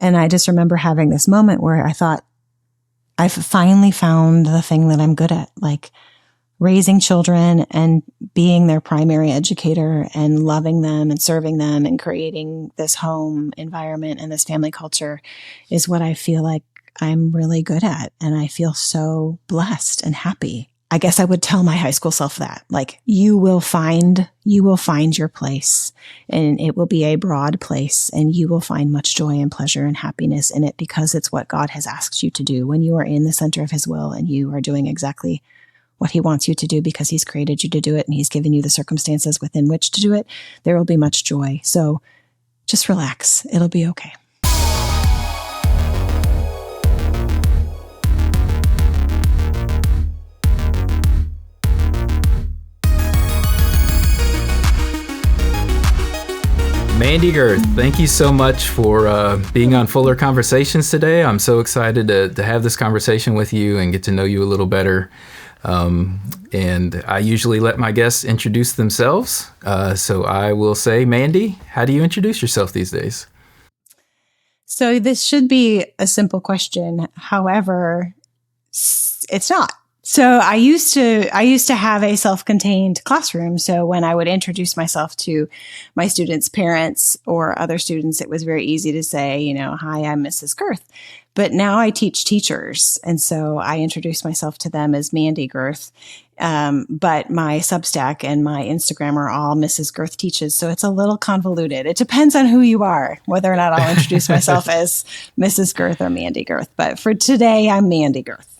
And I just remember having this moment where I thought, I've finally found the thing that I'm good at, like raising children and being their primary educator and loving them and serving them and creating this home environment and this family culture is what I feel like I'm really good at. And I feel so blessed and happy. I guess I would tell my high school self that, like, you will find your place, and it will be a broad place, and you will find much joy and pleasure and happiness in it because it's what God has asked you to do when you are in the center of his will and you are doing exactly what he wants you to do because he's created you to do it and he's given you the circumstances within which to do it. There will be much joy. So just relax. It'll be okay. Mandi Gerth, thank you so much for being on Fuller Conversations today. I'm so excited to have this conversation with you and get to know you a little better. And I usually let my guests introduce themselves. So I will say, Mandi, how do you introduce yourself these days? So this should be a simple question. However, it's not. So I used to have a self-contained classroom. So when I would introduce myself to my students' parents or other students, it was very easy to say, hi, I'm Mrs. Gerth. But now I teach teachers. And so I introduce myself to them as Mandi Gerth. But my Substack and my Instagram are all Mrs. Gerth Teaches. So it's a little convoluted. It depends on who you are, whether or not I'll introduce myself as Mrs. Gerth or Mandi Gerth. But for today, I'm Mandi Gerth.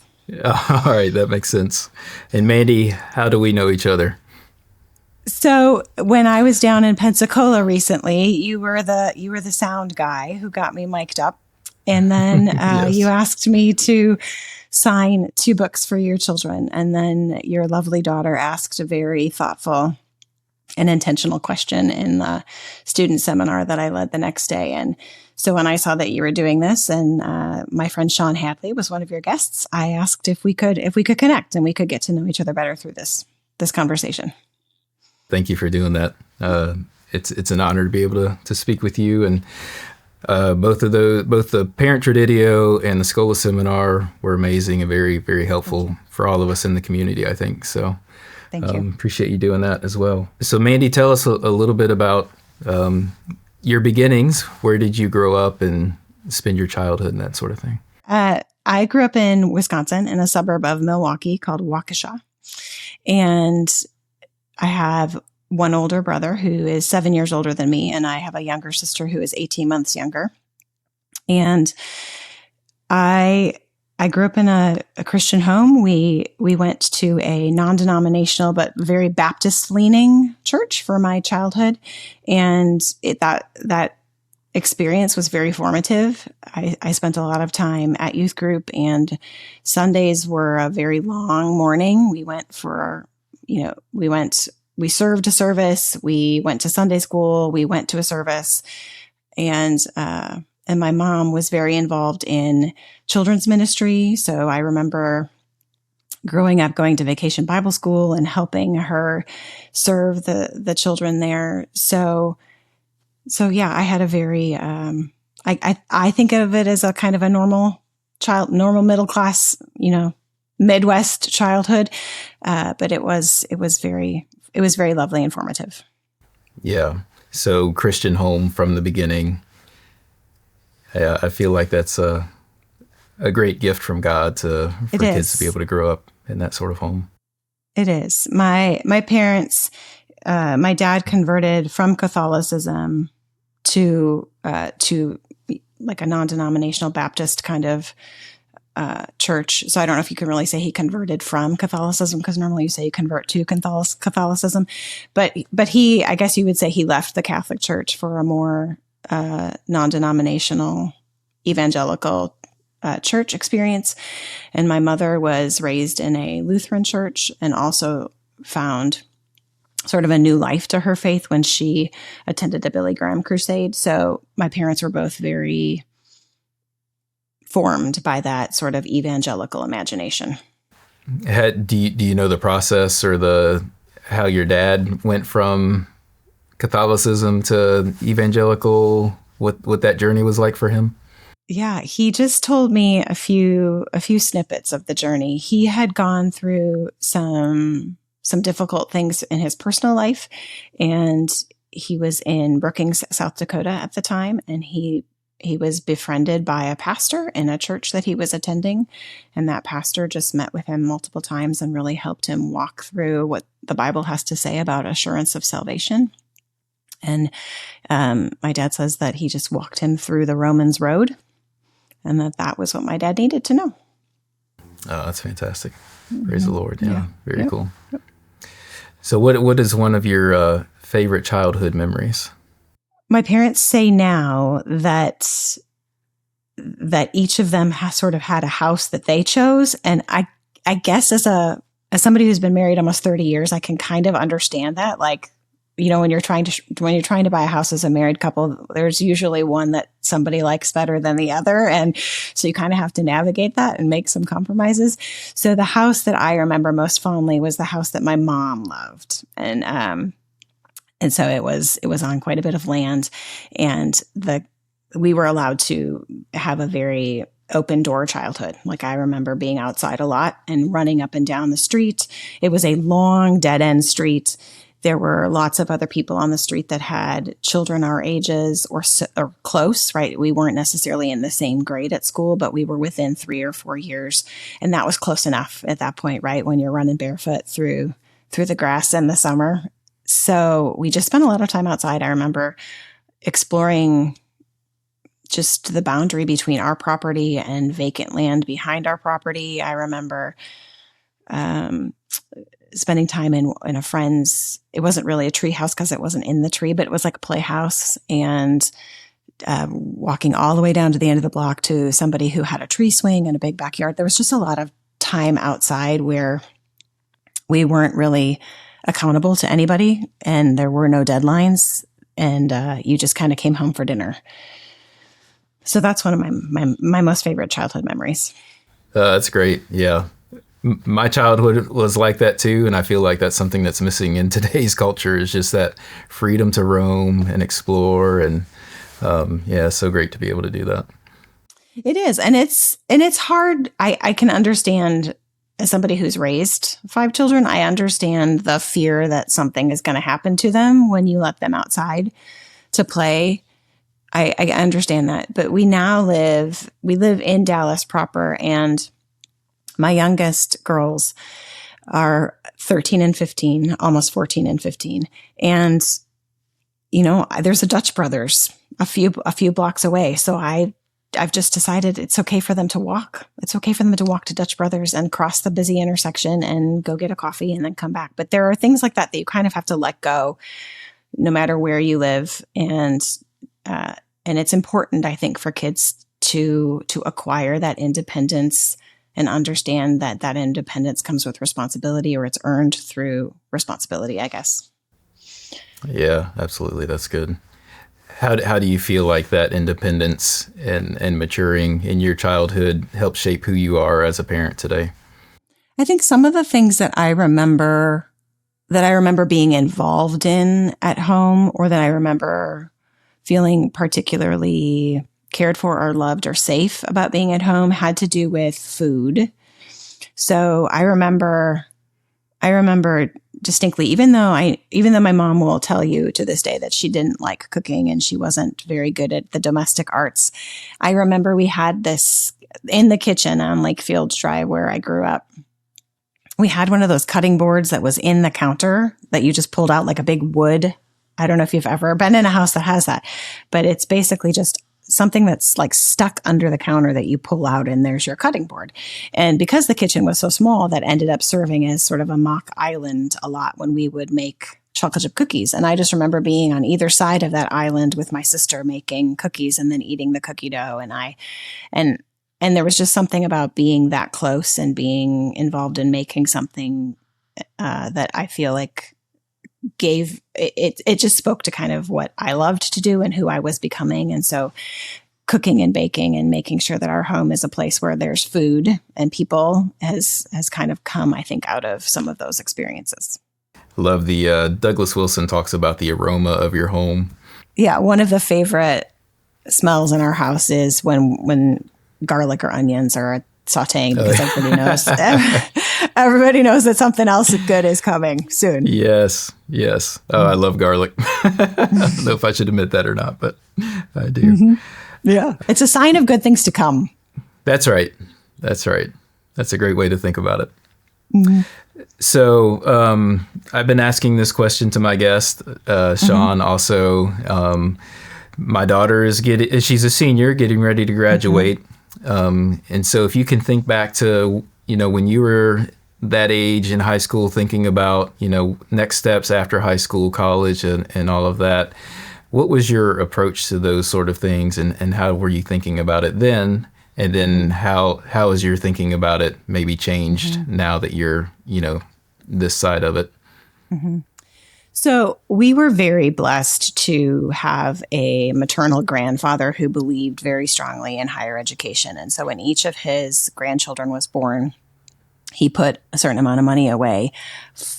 All right, that makes sense. And Mandi, how do we know each other? So when I was down in Pensacola recently, you were the sound guy who got me mic'd up. And then yes. You asked me to sign 2 books for your children. And then your lovely daughter asked a very thoughtful and intentional question in the student seminar that I led the next day. And so when I saw that you were doing this, and my friend Sean Hadley was one of your guests, I asked if we could connect and we could get to know each other better through this conversation. Thank you for doing that. It's an honor to be able to speak with you. And both the Parent Tradidio and the Schola Seminar were amazing and very, very helpful for all of us in the community, I think. So thank you. Appreciate you doing that as well. So Mandi, tell us a little bit about your beginnings. Where did you grow up and spend your childhood and that sort of thing? I grew up in Wisconsin in a suburb of Milwaukee called Waukesha. And I have one older brother who is 7 years older than me, and I have a younger sister who is 18 months younger. And I grew up in a Christian home. We went to a non-denominational but very Baptist-leaning church for my childhood, and that experience was very formative. I spent a lot of time at youth group, and Sundays were a very long morning. We went we served a service. We went to Sunday school. We went to a service, and my mom was very involved in children's ministry. So I remember growing up going to Vacation Bible School and helping her serve the children there. So yeah, I had a very, I think of it as a kind of a normal middle class, Midwest childhood. But it was very lovely and formative. Yeah. So Christian home from the beginning. I feel like that's a great gift from God for kids to be able to grow up in that sort of home. It is. My parents, my dad converted from Catholicism to like a non-denominational Baptist kind of church. So I don't know if you can really say he converted from Catholicism, because normally you say you convert to Catholicism. But he, I guess you would say he left the Catholic Church for a more non-denominational evangelical church experience. And my mother was raised in a Lutheran church and also found sort of a new life to her faith when she attended a Billy Graham crusade. So my parents were both very formed by that sort of evangelical imagination. Do you know the process or how your dad went from Catholicism to evangelical, what that journey was like for him? Yeah, he just told me a few snippets of the journey. He had gone through some difficult things in his personal life, and he was in Brookings, South Dakota at the time, and he was befriended by a pastor in a church that he was attending, and that pastor just met with him multiple times and really helped him walk through what the Bible has to say about assurance of salvation. And my dad says that he just walked him through the Romans road, and that was what my dad needed to know. Oh, that's fantastic. Praise the Lord. Yeah. Very Yep. cool. So what is one of your favorite childhood memories? My parents say now that each of them has sort of had a house that they chose. And I guess as somebody who's been married almost 30 years, I can kind of understand that. Like, you know, when you're trying to buy a house as a married couple, there's usually one that somebody likes better than the other. And so you kind of have to navigate that and make some compromises. So the house that I remember most fondly was the house that my mom loved. And so it was on quite a bit of land, and we were allowed to have a very open door childhood. Like, I remember being outside a lot and running up and down the street. It was a long dead end street. There were lots of other people on the street that had children our ages or close, right? We weren't necessarily in the same grade at school, but we were within 3 or 4 years. And that was close enough at that point, right? When you're running barefoot through the grass in the summer. So we just spent a lot of time outside. I remember exploring just the boundary between our property and vacant land behind our property. I remember spending time in a friend's, it wasn't really a tree house because it wasn't in the tree, but it was like a playhouse, and walking all the way down to the end of the block to somebody who had a tree swing and a big backyard. There was just a lot of time outside where we weren't really accountable to anybody, and there were no deadlines, and you just kind of came home for dinner. So that's one of my most favorite childhood memories. That's great. Yeah. My childhood was like that too, and I feel like that's something that's missing in today's culture, is just that freedom to roam and explore, and it's so great to be able to do that. It is, and it's hard. I can understand, as somebody who's raised 5 children, I understand the fear that something is going to happen to them when you let them outside to play. I understand that, but we live in Dallas proper, and my youngest girls are 13 and 15, almost 14 and 15. And, you know, there's a Dutch Brothers a few blocks away. So I've just decided it's okay for them to walk. It's okay for them to walk to Dutch Brothers and cross the busy intersection and go get a coffee and then come back. But there are things like that you kind of have to let go no matter where you live. And it's important, I think, for kids to acquire that independence and understand that independence comes with responsibility, or it's earned through responsibility, I guess. Yeah, absolutely. That's good. How do you feel like that independence and maturing in your childhood helped shape who you are as a parent today? I think some of the things that I remember being involved in at home, or that I remember feeling particularly cared for or loved or safe about being at home, had to do with food. So I remember distinctly, even though my mom will tell you to this day that she didn't like cooking and she wasn't very good at the domestic arts, I remember we had this in the kitchen on Lakefield Drive where I grew up. We had one of those cutting boards that was in the counter that you just pulled out, like a big wood. I don't know if you've ever been in a house that has that, but it's basically just something that's like stuck under the counter that you pull out, and there's your cutting board. And because the kitchen was so small, that ended up serving as sort of a mock island a lot when we would make chocolate chip cookies. And I just remember being on either side of that island with my sister making cookies and then eating the cookie dough. And there was just something about being that close and being involved in making something that I feel like it just spoke to kind of what I loved to do and who I was becoming. And so cooking and baking and making sure that our home is a place where there's food and people has kind of come, I think, out of some of those experiences. Love the Douglas Wilson talks about the aroma of your home. Yeah, one of the favorite smells in our house is when garlic or onions are sauteing, because everybody knows that something else good is coming soon. Yes. Oh, I love garlic. I don't know if I should admit that or not, but I do. Mm-hmm. Yeah. It's a sign of good things to come. That's right. That's a great way to think about it. Mm-hmm. So I've been asking this question to my guest, Sean, also. My daughter she's a senior getting ready to graduate. And so if you can think back to, when you were that age in high school, thinking about, next steps after high school, college, and all of that, what was your approach to those sort of things, and how were you thinking about it then? And then how has your thinking about it maybe changed now that you're, this side of it? Mm-hmm. So we were very blessed to have a maternal grandfather who believed very strongly in higher education. And so when each of his grandchildren was born, he put a certain amount of money away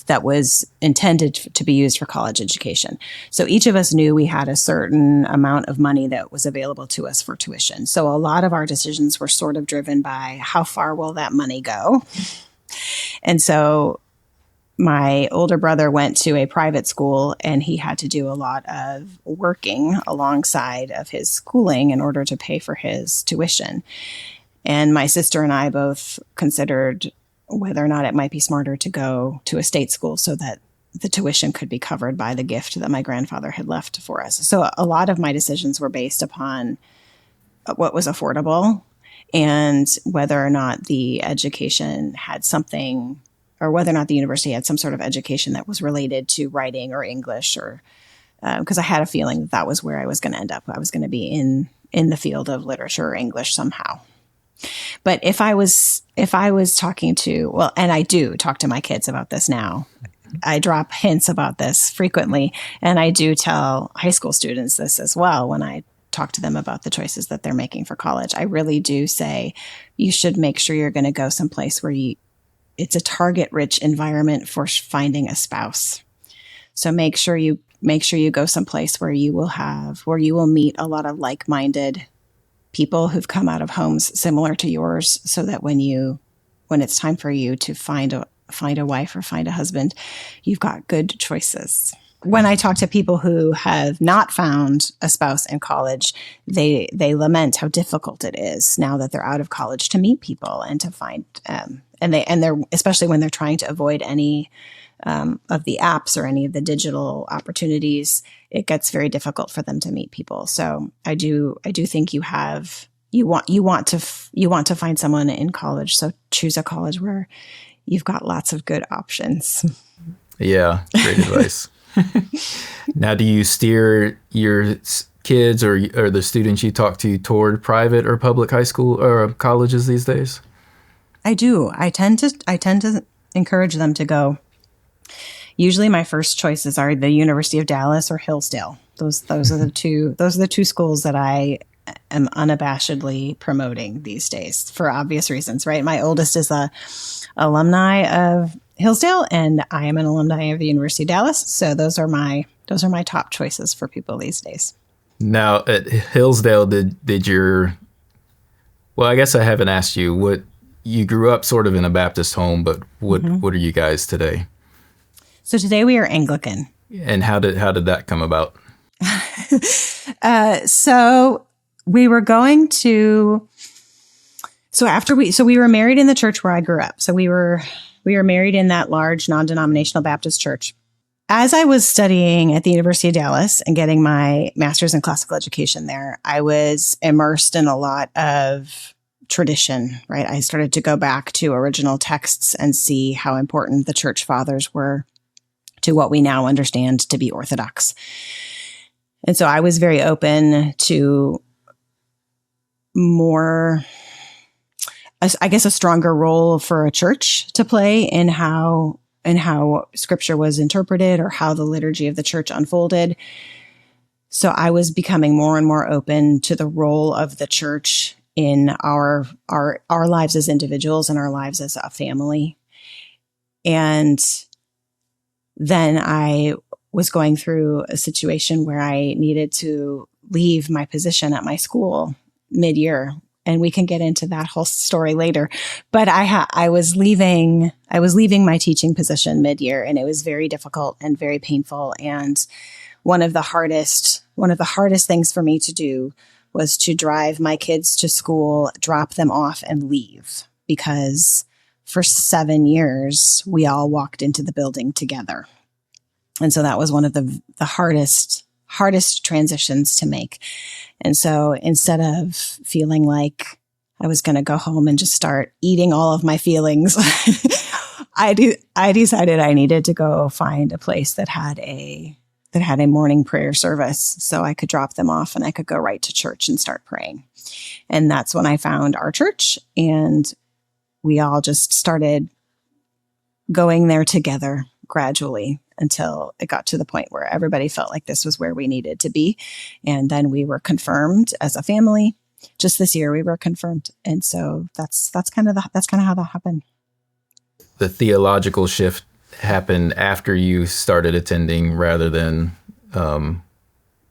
that was intended to be used for college education. So each of us knew we had a certain amount of money that was available to us for tuition. So a lot of our decisions were sort of driven by how far will that money go? And so my older brother went to a private school, and he had to do a lot of working alongside of his schooling in order to pay for his tuition. And my sister and I both considered whether or not it might be smarter to go to a state school so that the tuition could be covered by the gift that my grandfather had left for us. So a lot of my decisions were based upon what was affordable and whether or not the education had something, or whether or not the university had some sort of education that was related to writing or English, or because I had a feeling that was where I was going to end up. I was going to be in the field of literature or English somehow. But if I was talking to, and I do talk to my kids about this now, I drop hints about this frequently, and I do tell high school students this as well when I talk to them about the choices that they're making for college. I really do say you should make sure you're going to go someplace where it's a target-rich environment for finding a spouse. So make sure you go someplace where you will meet a lot of like-minded people who've come out of homes similar to yours, so that when it's time for you to find a wife or find a husband, you've got good choices. When I talk to people who have not found a spouse in college, they lament how difficult it is now that they're out of college to meet people and to find and they're especially when they're trying to avoid any of the apps or any of the digital opportunities, it gets very difficult for them to meet people. So I do think you want to find someone in college. So choose a college where you've got lots of good options. Yeah, great advice. Now, do you steer your kids or the students you talk to toward private or public high school or colleges these days? I do. I tend to encourage them to go. Usually my first choices are the University of Dallas or Hillsdale. Those are the two schools that I am unabashedly promoting these days for obvious reasons, right? My oldest is a alumni of Hillsdale, and I am an alumni of the University of Dallas. So those are my top choices for people these days. Now at Hillsdale, I guess I haven't asked you what you grew up sort of in a Baptist home, but what are you guys today? So today we are Anglican. And how did that come about? So we were going to. So we were married in the church where I grew up. So we were married in that large non-denominational Baptist church. As I was studying at the University of Dallas and getting my master's in classical education there, I was immersed in a lot of tradition, right? I started to go back to original texts and see how important the church fathers were to what we now understand to be Orthodox. And so I was very open to more, I guess, a stronger role for a church to play in how scripture was interpreted or how the liturgy of the church unfolded. So I was becoming more and more open to the role of the church in our lives as individuals and our lives as a family. And then I was going through a situation where I needed to leave my position at my school mid-year. And we can get into that whole story later. But I was leaving my teaching position mid-year, and it was very difficult and very painful. And one of the hardest things for me to do was to drive my kids to school, drop them off, and leave, because for 7 years we all walked into the building together. And so that was one of the hardest transitions to make. And so instead of feeling like I was going to go home and just start eating all of my feelings, I decided I needed to go find a place that had a morning prayer service so I could drop them off and I could go right to church and start praying. And that's when I found our church, and we all just started going there together gradually until it got to the point where everybody felt like this was where we needed to be. And then we were confirmed as a family. Just this year we were confirmed. And so that's kind of how that happened. The theological shift happened after you started attending, rather than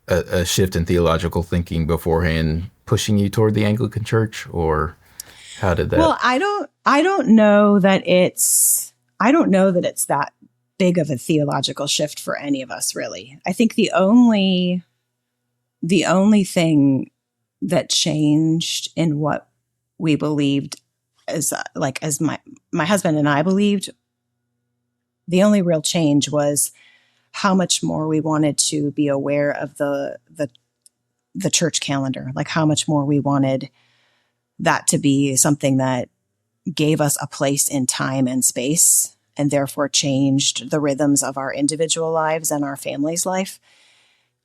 a shift in theological thinking beforehand pushing you toward the Anglican Church, or how did that? Well, I don't know that it's that big of a theological shift for any of us, really. I think the only thing that changed in what we believed as my husband and I believed, the only real change was how much more we wanted to be aware of the church calendar, like how much more we wanted that to be something that gave us a place in time and space, and therefore changed the rhythms of our individual lives and our family's life.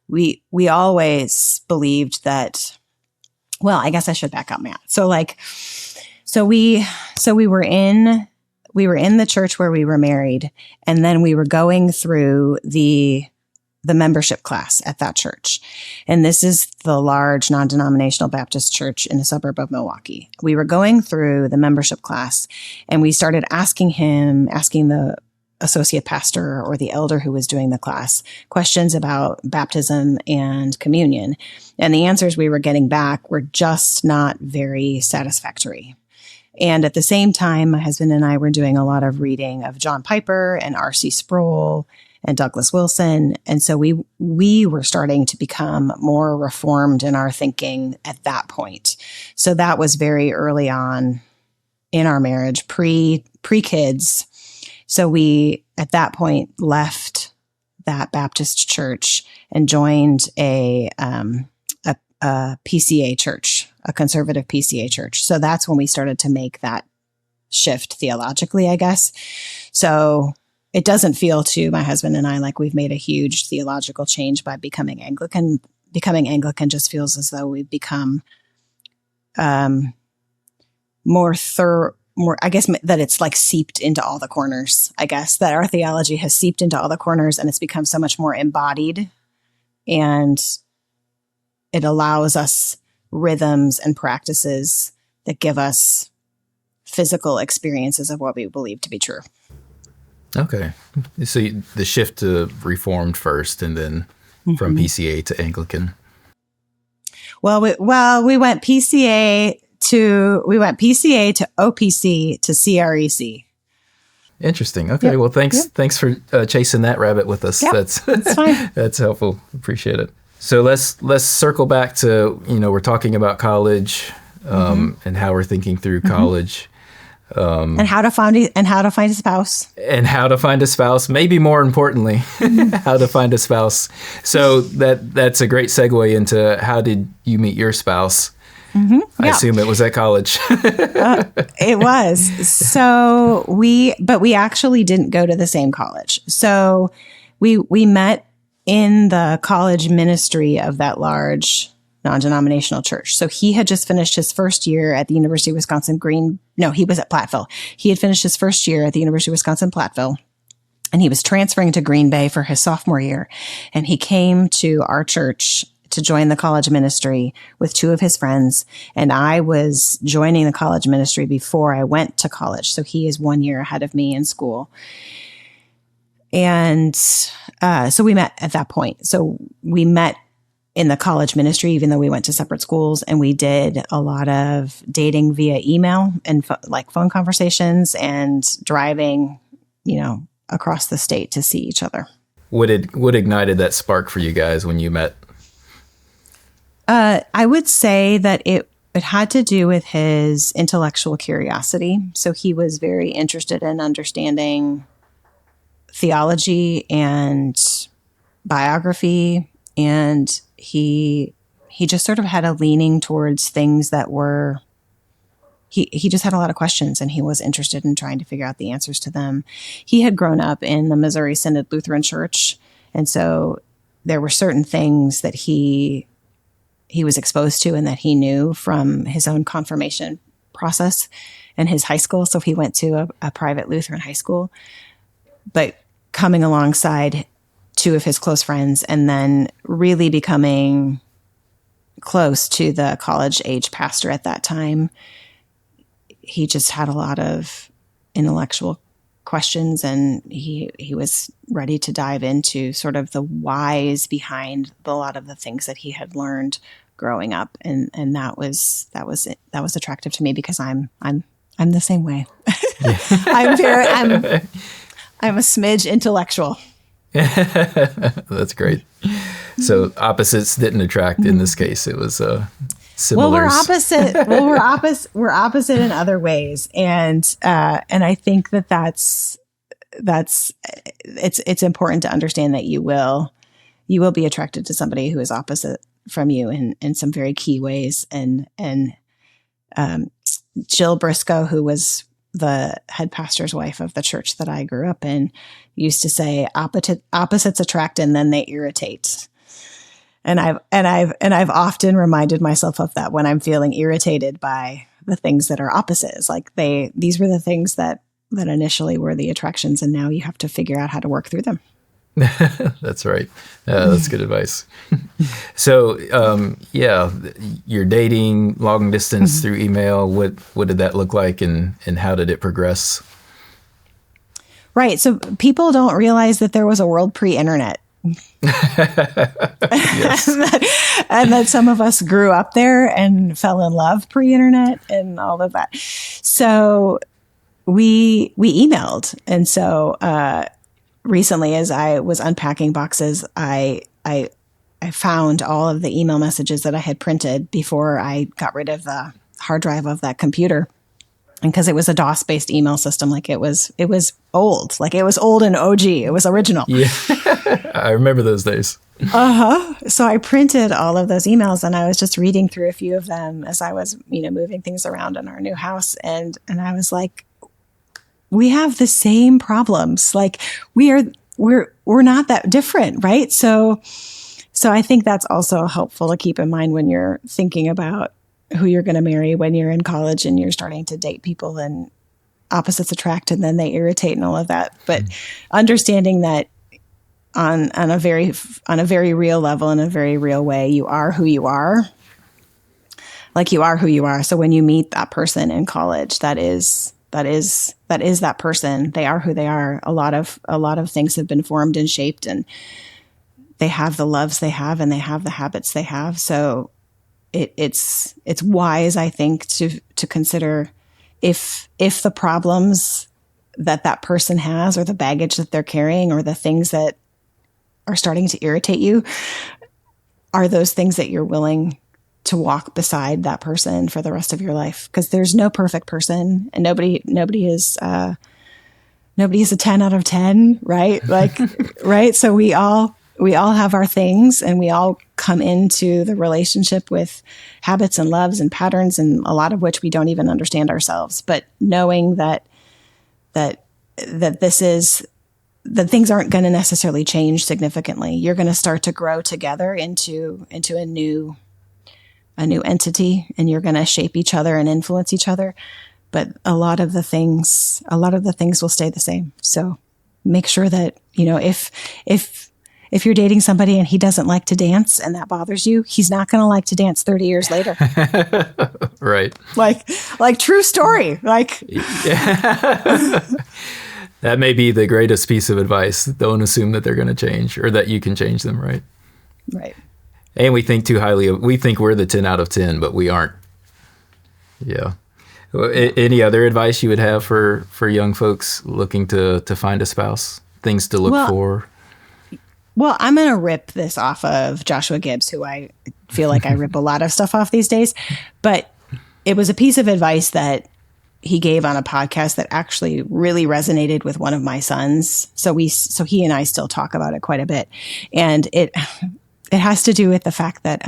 We always believed that, well, I guess I should back up, Matt. So we were in the church where we were married, and then we were going through the membership class at that church. And this is the large non-denominational Baptist church in a suburb of Milwaukee. We were going through the membership class, and we started asking the associate pastor or the elder who was doing the class questions about baptism and communion. And the answers we were getting back were just not very satisfactory. And at the same time, my husband and I were doing a lot of reading of John Piper and R.C. Sproul and Douglas Wilson. And so we were starting to become more reformed in our thinking at that point. So that was very early on in our marriage, pre-kids. So we, at that point, left that Baptist church and joined a PCA church, a conservative PCA church. So that's when we started to make that shift theologically, I guess. So it doesn't feel to my husband and I like we've made a huge theological change by becoming Anglican. Becoming Anglican just feels as though we've become more, I guess that it's like seeped into all the corners, I guess, that our theology has seeped into all the corners, and it's become so much more embodied, and it allows us rhythms and practices that give us physical experiences of what we believe to be true. Okay. So the shift to Reformed first, and then from PCA to Anglican. Well, we went PCA to OPC to CREC. Interesting. Okay. Yep. Well, thanks for chasing that rabbit with us. Yep. That's fine. That's helpful. Appreciate it. So let's circle back to, we're talking about college, and how we're thinking through college. And how to find a spouse. And how to find a spouse, maybe more importantly, how to find a spouse. So that's a great segue into how did you meet your spouse? I assume it was at college. It was. So we actually didn't go to the same college. So we met in the college ministry of that large non-denominational church. So he had just finished his first year at the University of Wisconsin he was at Platteville. He had finished his first year at the University of Wisconsin Platteville, and he was transferring to Green Bay for his sophomore year. And he came to our church to join the college ministry with two of his friends. And I was joining the college ministry before I went to college. So he is 1 year ahead of me in school. And so we met at that point. So we met in the college ministry, even though we went to separate schools, and we did a lot of dating via email and like phone conversations and driving, across the state to see each other. What ignited that spark for you guys when you met? I would say that it had to do with his intellectual curiosity. So he was very interested in understanding theology and biography, and he just sort of had a leaning towards things that were, he just had a lot of questions, and he was interested in trying to figure out the answers to them. He had grown up in the Missouri Synod Lutheran Church, and so there were certain things that he was exposed to and that he knew from his own confirmation process and his high school. So he went to a private Lutheran high school, but coming alongside two of his close friends and then really becoming close to the college age pastor at that time, he just had a lot of intellectual questions, and he was ready to dive into sort of the whys behind a lot of the things that he had learned growing up, and that was attractive to me because I'm the same way. I'm a smidge intellectual. That's great. So opposites didn't attract in this case. It was similar. Well, we're opposite in other ways, and I think that's it's important to understand that you will be attracted to somebody who is opposite from you in some very key ways. And Jill Briscoe, who was the head pastor's wife of the church that I grew up in, used to say opposites attract and then they irritate. And I've often reminded myself of that when I'm feeling irritated by the things that are opposites. Like these were the things that initially were the attractions, and now you have to figure out how to work through them. That's right. That's good advice. So, you're dating long distance through email. What did that look like, and how did it progress? Right. So people don't realize that there was a world pre-internet. Yes. and that some of us grew up there and fell in love pre-internet and all of that. So we emailed. And so, recently, as I was unpacking boxes, I found all of the email messages that I had printed before I got rid of the hard drive of that computer. And because it was a DOS-based email system, like it was old, like it was old and OG, it was original. Yeah, I remember those days. So I printed all of those emails, and I was just reading through a few of them as I was, moving things around in our new house, and I was like, we have the same problems. Like we're not that different, right? So I think that's also helpful to keep in mind when you're thinking about who you're going to marry when you're in college and you're starting to date people, and opposites attract and then they irritate and all of that. But understanding that on a very real level, in a very real way, you are who you are. Like you are who you are. So when you meet that person in college, that is that person. They are who they are. A lot of things have been formed and shaped, and they have the loves they have, and they have the habits they have. So it's wise, I think, to consider if the problems that person has, or the baggage that they're carrying, or the things that are starting to irritate you, are those things that you're willing to walk beside that person for the rest of your life. Because there's no perfect person, and nobody is a 10 out of 10, right? Like, right. So we all have our things, and we all come into the relationship with habits and loves and patterns, and a lot of which we don't even understand ourselves. But knowing that this is, that things aren't going to necessarily change significantly. You're going to start to grow together into a new entity, and you're going to shape each other and influence each other. But a lot of the things will stay the same. So make sure that, if you're dating somebody and he doesn't like to dance and that bothers you, he's not going to like to dance 30 years later. Right. Like true story. Like, that may be the greatest piece of advice. Don't assume that they're going to change, or that you can change them. Right. Right. And we think too highly of, we think we're the 10 out of 10, but we aren't. Yeah. Any other advice you would have for young folks looking to find a spouse? Things to look for? Well, I'm going to rip this off of Joshua Gibbs, who I feel like I rip a lot of stuff off these days. But it was a piece of advice that he gave on a podcast that actually really resonated with one of my sons. So he and I still talk about it quite a bit. And it has to do with the fact that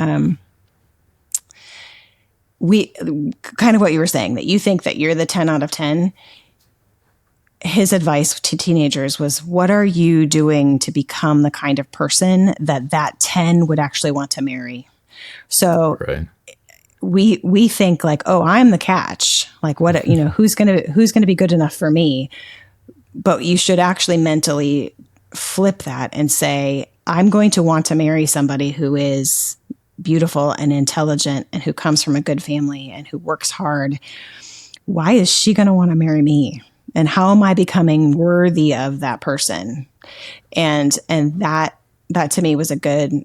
we kind of what you were saying, that you think that you're the 10 out of 10. His advice to teenagers was, what are you doing to become the kind of person that 10 would actually want to marry? So right. we think like, oh, I'm the catch. Like what, who's going to be good enough for me? But you should actually mentally flip that and say, I'm going to want to marry somebody who is beautiful and intelligent and who comes from a good family and who works hard. Why is she going to want to marry me? And how am I becoming worthy of that person? And that to me was a good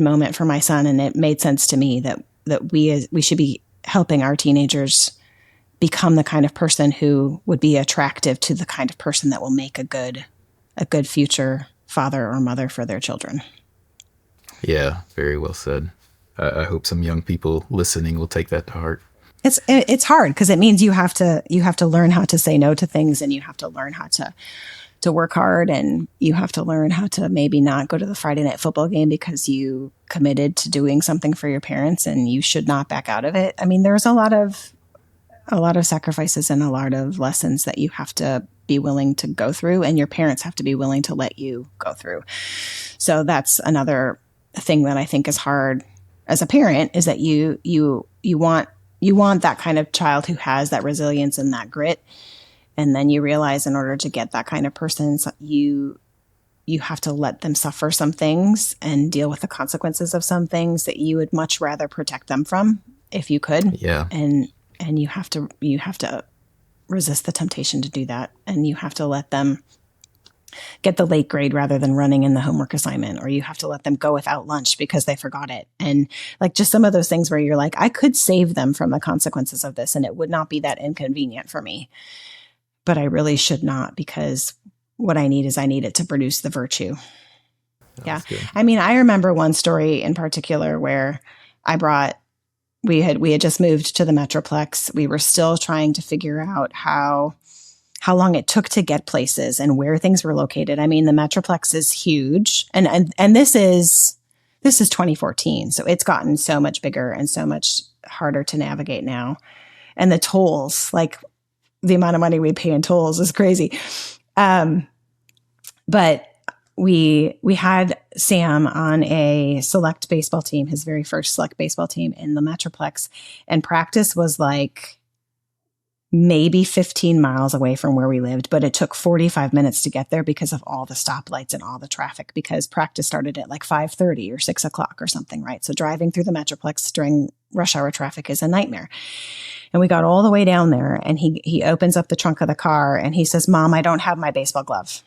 moment for my son. And it made sense to me that we should be helping our teenagers become the kind of person who would be attractive to the kind of person that will make a good future father or mother for their children. Yeah, very well said. I hope some young people listening will take that to heart. It's hard because it means you have to learn how to say no to things, and you have to learn how to work hard, and you have to learn how to maybe not go to the Friday night football game because you committed to doing something for your parents, and you should not back out of it. I mean, there's a lot of sacrifices and a lot of lessons that you have to be willing to go through, and your parents have to be willing to let you go through. So that's another thing that I think is hard as a parent, is that you want that kind of child who has that resilience and that grit. And then you realize in order to get that kind of person, you have to let them suffer some things and deal with the consequences of some things that you would much rather protect them from if you could. Yeah. And you have to resist the temptation to do that. And you have to let them get the late grade rather than running in the homework assignment, or you have to let them go without lunch because they forgot it. And like just some of those things where you're like, I could save them from the consequences of this and it would not be that inconvenient for me, but I really should not, because what I need it to produce the virtue. Yeah. Good. I mean, I remember one story in particular where we had just moved to the Metroplex. We were still trying to figure out how long it took to get places and where things were located. I mean, the Metroplex is huge, and this is 2014, so it's gotten so much bigger and so much harder to navigate now. And the tolls, like the amount of money we pay in tolls is crazy. But we had Sam on a select baseball team, his very first select baseball team in the Metroplex, and practice was like maybe 15 miles away from where we lived, but it took 45 minutes to get there because of all the stoplights and all the traffic, because practice started at like 5:30 or 6 o'clock or something, right? So driving through the Metroplex during rush hour traffic is a nightmare. And we got all the way down there, and he opens up the trunk of the car and he says, "Mom, I don't have my baseball glove."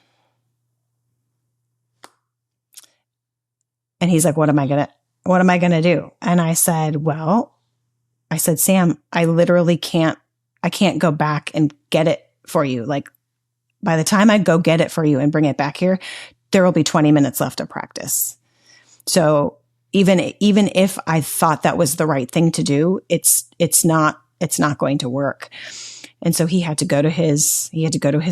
And he's like, what am I going to do? And I said, Sam, I literally can't go back and get it for you. Like, by the time I go get it for you and bring it back here, there will be 20 minutes left of practice. So even if I thought that was the right thing to do, it's not going to work. And so he had to go to his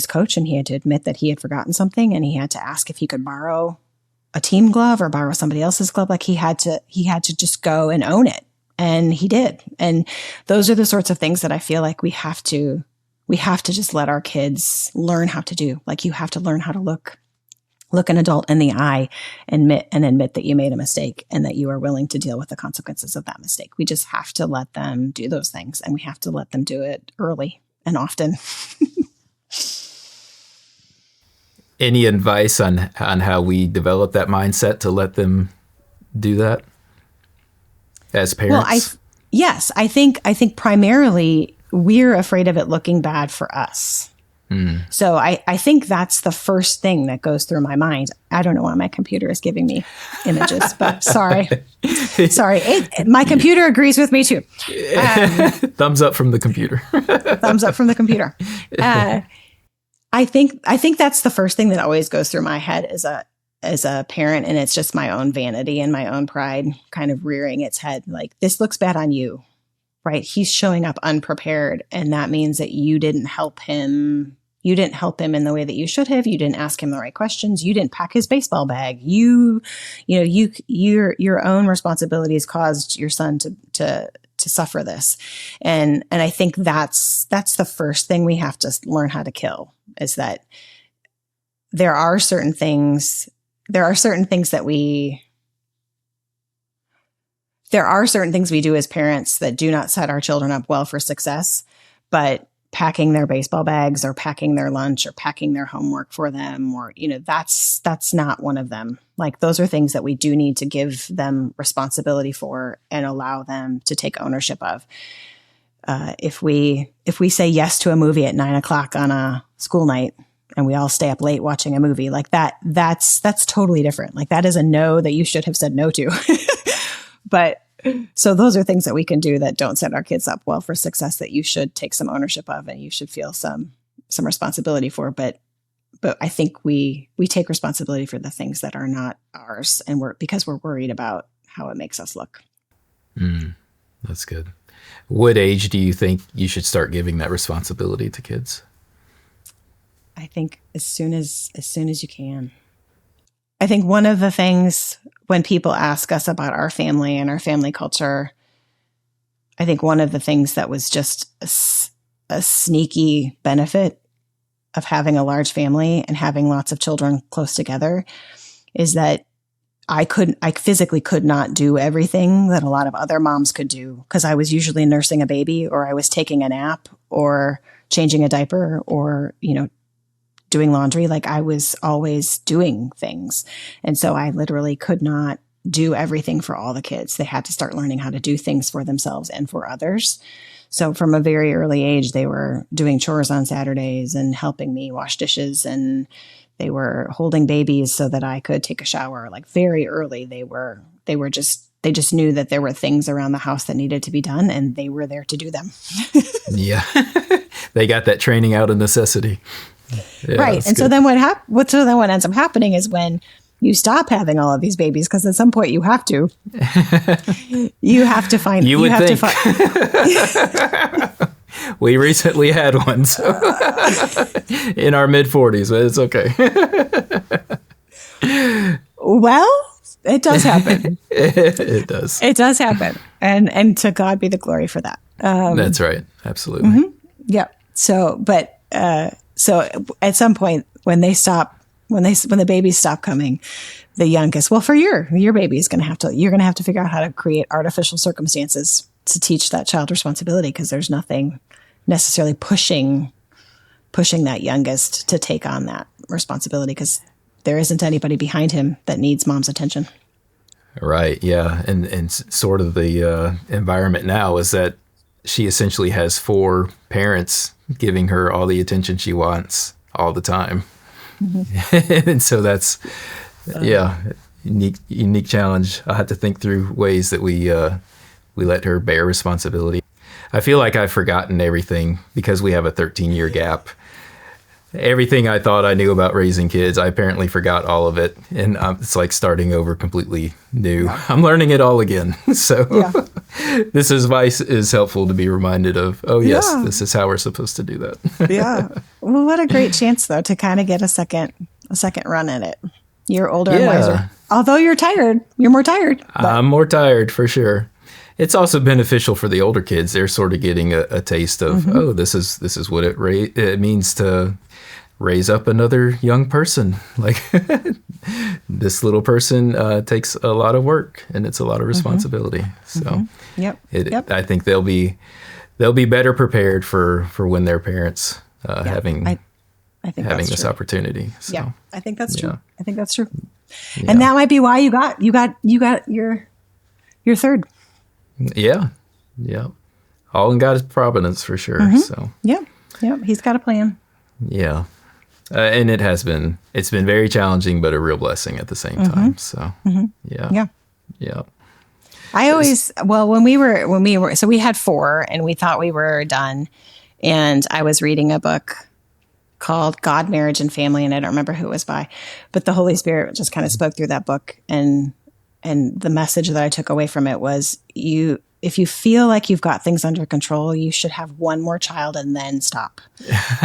coach, and he had to admit that he had forgotten something, and he had to ask if he could borrow a team glove or borrow somebody else's glove. Like he had to just go and own it. And he did. And those are the sorts of things that I feel like we have to just let our kids learn how to do. Like, you have to learn how to look an adult in the eye and admit that you made a mistake and that you are willing to deal with the consequences of that mistake. We just have to let them do those things, and we have to let them do it early and often. Any advice on how we develop that mindset to let them do that as parents? Well, I think primarily we're afraid of it looking bad for us. So I think that's the first thing that goes through my mind. I don't know why my computer is giving me images, but sorry. My computer agrees with me too. Thumbs up from the computer. Thumbs up from the computer. I think that's the first thing that always goes through my head as a parent, and it's just my own vanity and my own pride kind of rearing its head. Like, this looks bad on you, right? He's showing up unprepared, and that means that you didn't help him. You didn't help him in the way that you should have. You didn't ask him the right questions. You didn't pack his baseball bag. Your own responsibilities caused your son to suffer this. And I think that's the first thing we have to learn how to kill, is that there are certain things that we do as parents that do not set our children up well for success, but packing their baseball bags or packing their lunch or packing their homework for them, or, that's not one of them. Like, those are things that we do need to give them responsibility for and allow them to take ownership of. If we say yes to a movie at 9:00 on a school night and we all stay up late watching a movie, like that's totally different. Like, that is a no that you should have said no to. But so those are things that we can do that don't set our kids up well for success, that you should take some ownership of and you should feel some responsibility for. But I think we take responsibility for the things that are not ours, and because we're worried about how it makes us look. That's good. What age do you think you should start giving that responsibility to kids? I think as soon as you can. I think one of the things when people ask us about our family and our family culture, I think one of the things that was just a sneaky benefit of having a large family and having lots of children close together is that I physically could not do everything that a lot of other moms could do, because I was usually nursing a baby, or I was taking a nap, or changing a diaper, or, doing laundry. Like, I was always doing things. And so I literally could not do everything for all the kids. They had to start learning how to do things for themselves and for others. So from a very early age, they were doing chores on Saturdays and helping me wash dishes, and they were holding babies so that I could take a shower. Like, very early, they just knew that there were things around the house that needed to be done, and they were there to do them. Yeah. They got that training out of necessity. Yeah, right. And good. So then what ends up happening is, when you stop having all of these babies, because at some point you have to find. You would think. We recently had one, so in our mid-40s, but it's okay. Well, it does happen. It does. It does happen, and to God be the glory for that. That's right. Absolutely. Mm-hmm. Yeah. So at some point, when the babies stop coming, the youngest, well, for your baby is you're going to have to figure out how to create artificial circumstances to teach that child responsibility, because there's nothing necessarily pushing that youngest to take on that responsibility, because there isn't anybody behind him that needs mom's attention. Right. Yeah. And sort of the environment now is that she essentially has 4 parents giving her all the attention she wants all the time. Mm-hmm. And so that's, unique challenge. I'll have to think through ways that we let her bear responsibility. I feel like I've forgotten everything because we have a 13-year gap. Everything I thought I knew about raising kids, I apparently forgot all of it. And it's like starting over completely new. Yeah. I'm learning it all again. So this advice is helpful to be reminded of, this is how we're supposed to do that. Yeah. Well, what a great chance, though, to kind of get a second run at it. You're older and wiser. Although you're more tired. But. I'm more tired, for sure. It's also beneficial for the older kids. They're sort of getting a taste of, this is what it means to raise up another young person. Like, this little person takes a lot of work, and it's a lot of responsibility. So I think they'll be better prepared for when their parents having this opportunity. So, yeah, I think that's true. I think that's true. Yeah. And that might be why you got your third. Yeah. All in God's providence, for sure. So yeah, he's got a plan. Yeah. And it's been very challenging, but a real blessing at the same time. So, yeah. Yeah. Yeah. I always, well, when we were, so we had 4 and we thought we were done. And I was reading a book called God, Marriage, and Family. And I don't remember who it was by, but the Holy Spirit just kind of spoke through that book. And the message that I took away from it was if you feel like you've got things under control, you should have one more child and then stop.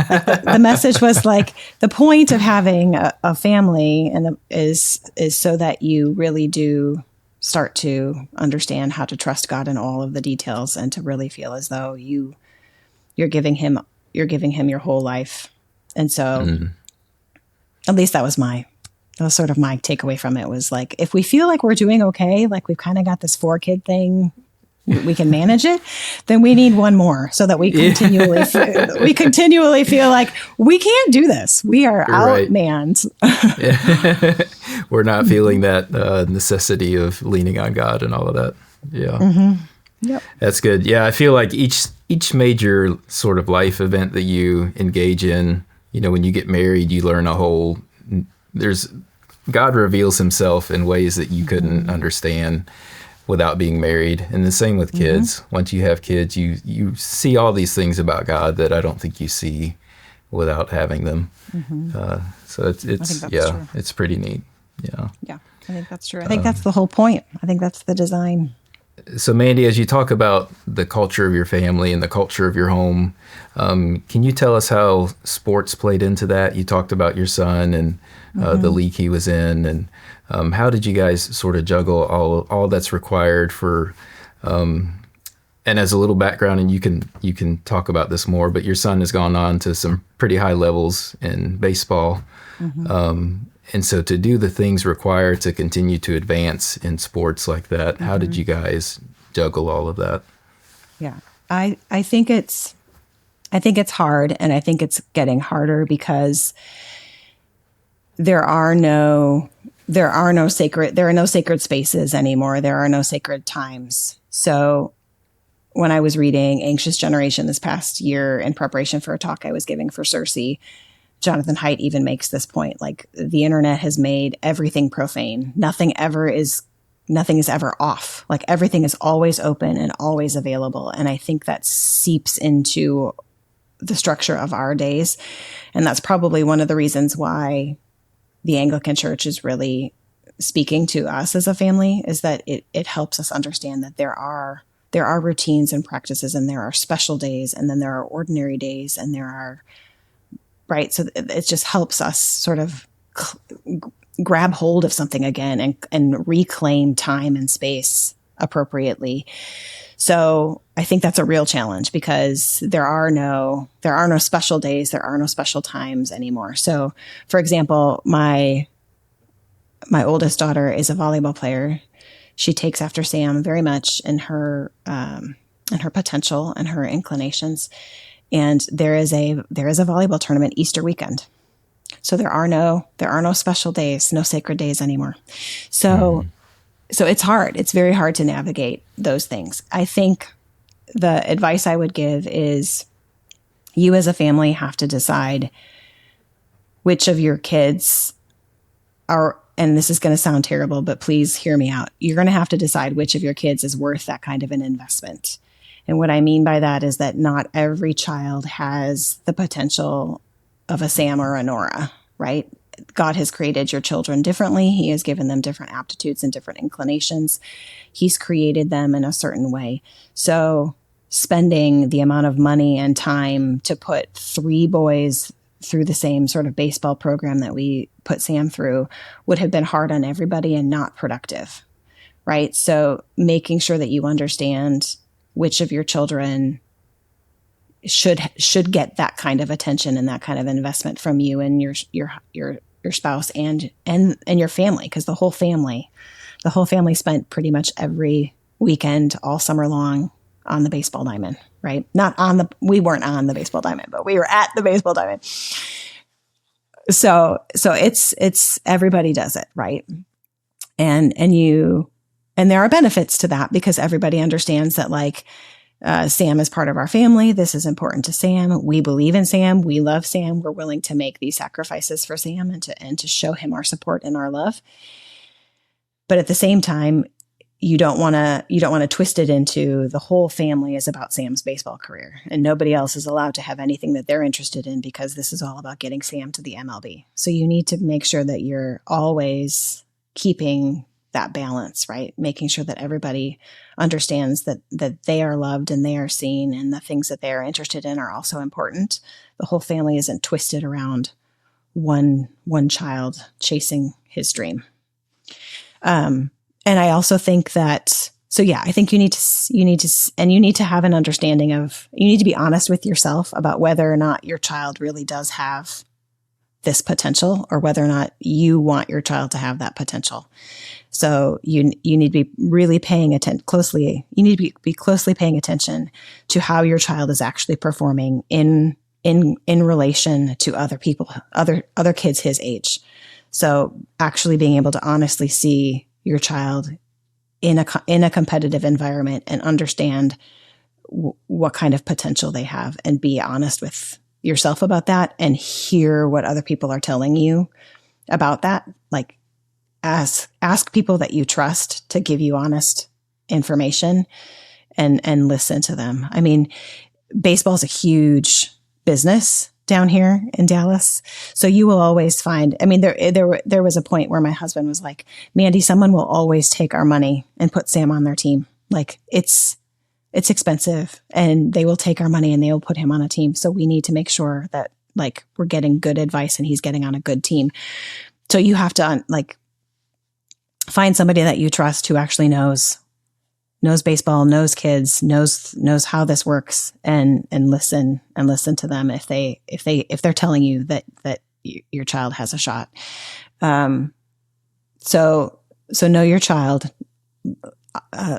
Like the message was like, the point of having a family is so that you really do start to understand how to trust God in all of the details and to really feel as though you're giving him your whole life. And so at least that was sort of my takeaway from it, was like, if we feel like we're doing okay, like we've kind of got this 4-kid thing, we can manage it, then we need one more so that we continually feel like we can't do this. We are outmanned. We're not feeling that necessity of leaning on God and all of that. Yeah. Yep. That's good. Yeah. I feel like each major sort of life event that you engage in, when you get married, you learn God reveals himself in ways that you couldn't understand without being married. And the same with kids. Once you have kids, you see all these things about God that I don't think you see without having them. So it's true. It's pretty neat. Yeah. Yeah, I think that's true. I think that's the whole point. I think that's the design. So Mandi, as you talk about the culture of your family and the culture of your home, can you tell us how sports played into that? You talked about your son and the league he was in, and how did you guys sort of juggle all that's required for, and as a little background, and you can talk about this more, but your son has gone on to some pretty high levels in baseball. And so to do the things required to continue to advance in sports like that, how did you guys juggle all of that? Yeah, I think it's hard, and I think it's getting harder because there are no sacred spaces anymore. There are no sacred times. So when I was reading Anxious Generation this past year in preparation for a talk I was giving for Cersei, Jonathan Haidt even makes this point, like the internet has made everything profane. Nothing is ever off. Like everything is always open and always available. And I think that seeps into the structure of our days. And that's probably one of the reasons why the Anglican Church is really speaking to us as a family, is that it helps us understand that there are routines and practices, and there are special days, and then there are ordinary days, and there are, right? So it just helps us sort of grab hold of something again and reclaim time and space appropriately. So I think that's a real challenge because there are no special days, there are no special times anymore. So, for example, my oldest daughter is a volleyball player. She takes after Sam very much in her potential and her inclinations. And there is a volleyball tournament Easter weekend. So there are no special days, no sacred days anymore. So it's hard. It's very hard to navigate those things. I think the advice I would give is you as a family have to decide which of your kids are, and this is going to sound terrible, but please hear me out. You're going to have to decide which of your kids is worth that kind of an investment. And what I mean by that is that not every child has the potential of a Sam or a Nora, right? God has created your children differently. He has given them different aptitudes and different inclinations. He's created them in a certain way. So spending the amount of money and time to put 3 boys through the same sort of baseball program that we put Sam through would have been hard on everybody and not productive, right? So making sure that you understand which of your children should get that kind of attention and that kind of investment from you and your spouse and your family, because the whole family spent pretty much every weekend all summer long on the baseball diamond, right? We weren't on the baseball diamond, but we were at the baseball diamond. So it's everybody does it, right? And there are benefits to that because everybody understands that, like, Sam is part of our family. This is important to Sam. We believe in Sam. We love Sam. We're willing to make these sacrifices for Sam and to show him our support and our love. But at the same time, you don't want to twist it into the whole family is about Sam's baseball career, and nobody else is allowed to have anything that they're interested in because this is all about getting Sam to the MLB. So you need to make sure that you're always keeping that balance, right? Making sure that everybody understands that they are loved and they are seen, and the things that they are interested in are also important. The whole family isn't twisted around one child chasing his dream. And I also think that, so yeah, I think you need to have an understanding of, you need to be honest with yourself about whether or not your child really does have this potential, or whether or not you want your child to have that potential. So you need to be really paying attention closely. You need to be closely paying attention to how your child is actually performing in relation to other people, other kids his age. So actually being able to honestly see your child in a competitive environment and understand what kind of potential they have, and be honest with yourself about that, and hear what other people are telling you about that. Like ask people that you trust to give you honest information, and listen to them. I mean, baseball is a huge business down here in Dallas. So you will always find, I mean, there was a point where my husband was like, Mandi, someone will always take our money and put Sam on their team. Like it's expensive, and they will take our money and they will put him on a team. So we need to make sure that like we're getting good advice and he's getting on a good team. So you have to find somebody that you trust who actually knows baseball, knows kids, knows how this works, and listen to them if they're telling you that your child has a shot. So know your child,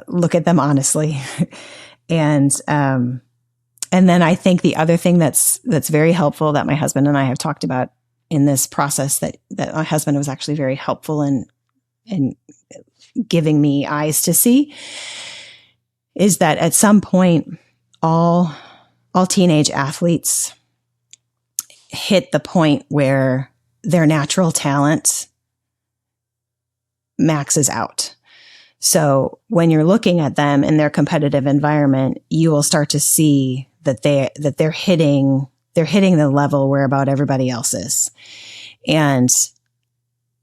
look at them honestly. And then I think the other thing that's very helpful that my husband and I have talked about in this process, that my husband was actually very helpful in giving me eyes to see, is that at some point, all teenage athletes hit the point where their natural talent maxes out. So when you're looking at them in their competitive environment, you will start to see that they're hitting the level where about everybody else is. And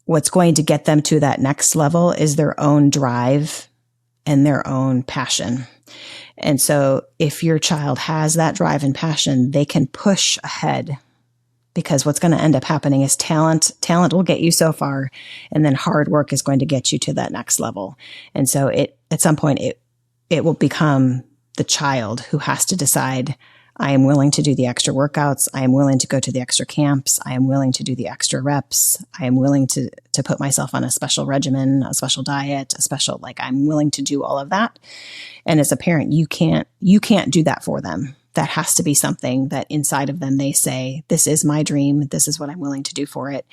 what's going to get them to that next level is their own drive and their own passion. And so if your child has that drive and passion, they can push ahead, because what's going to end up happening is talent will get you so far, and then hard work is going to get you to that next level. And so at some point it will become the child who has to decide, I am willing to do the extra workouts. I am willing to go to the extra camps. I am willing to do the extra reps. I am willing to put myself on a special regimen, a special diet, I'm willing to do all of that. And as a parent, you can't do that for them. That has to be something that inside of them, they say, this is my dream. This is what I'm willing to do for it.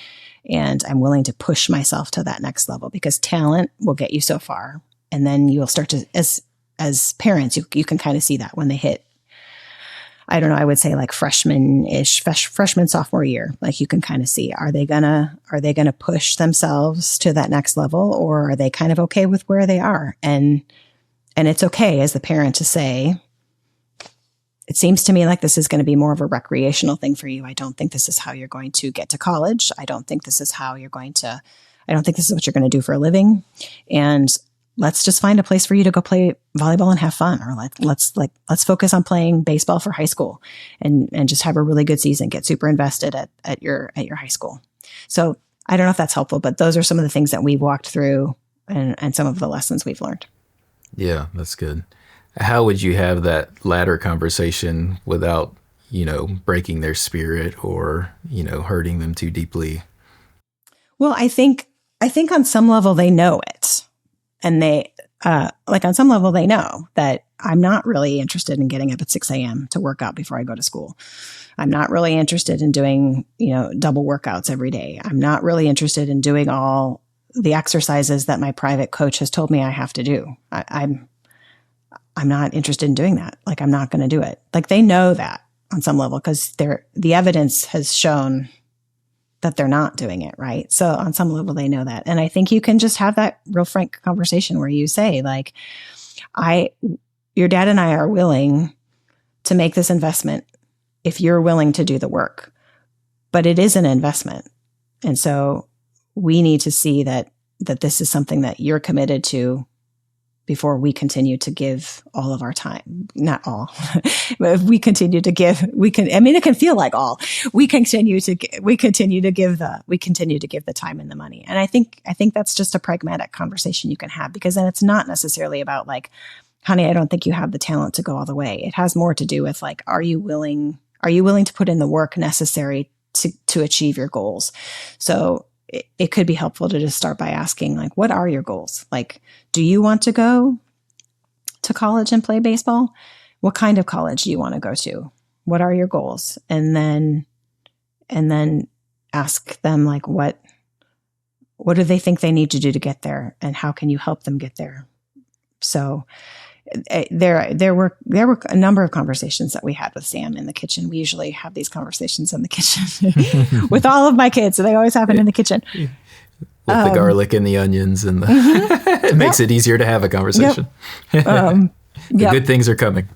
And I'm willing to push myself to that next level, because talent will get you so far. And then you'll start to, as parents, you can kind of see that when they hit, I don't know, I would say like freshman, sophomore year. Like you can kind of see, are they gonna push themselves to that next level, or are they kind of okay with where they are? And it's okay as the parent to say, it seems to me like this is going to be more of a recreational thing for you. I don't think this is how you're going to get to college. I don't think this is what you're going to do for a living. And let's just find a place for you to go play volleyball and have fun. Or let's focus on playing baseball for high school and just have a really good season, get super invested at your high school. So I don't know if that's helpful, but those are some of the things that we've walked through and some of the lessons we've learned. Yeah, that's good. How would you have that latter conversation without, breaking their spirit or, hurting them too deeply? Well, I think on some level they know it. And they, on some level, they know that I'm not really interested in getting up at 6 a.m. to work out before I go to school. I'm not really interested in doing, double workouts every day. I'm not really interested in doing all the exercises that my private coach has told me I have to do. I'm not interested in doing that. Like, I'm not going to do it. Like, they know that on some level because the evidence has shown that they're not doing it, right? So on some level, they know that. And I think you can just have that real frank conversation where you say, like, your dad and I are willing to make this investment if you're willing to do the work, but it is an investment. And so we need to see that this is something that you're committed to before we continue to give all of our time. Not all, but if we continue to give, it can feel like all. We continue to give the time and the money. And I think that's just a pragmatic conversation you can have, because then it's not necessarily about like, honey, I don't think you have the talent to go all the way. It has more to do with like, are you willing to put in the work necessary to achieve your goals? So it could be helpful to just start by asking, like, what are your goals? Like, do you want to go to college and play baseball? What kind of college do you want to go to? What are your goals? And then ask them, like, what do they think they need to do to get there? And how can you help them get there? So there were a number of conversations that we had with Sam in the kitchen. We usually have these conversations in the kitchen with all of my kids. So they always happen in the kitchen. With the garlic and the onions and it makes it easier to have a conversation. The good things are coming.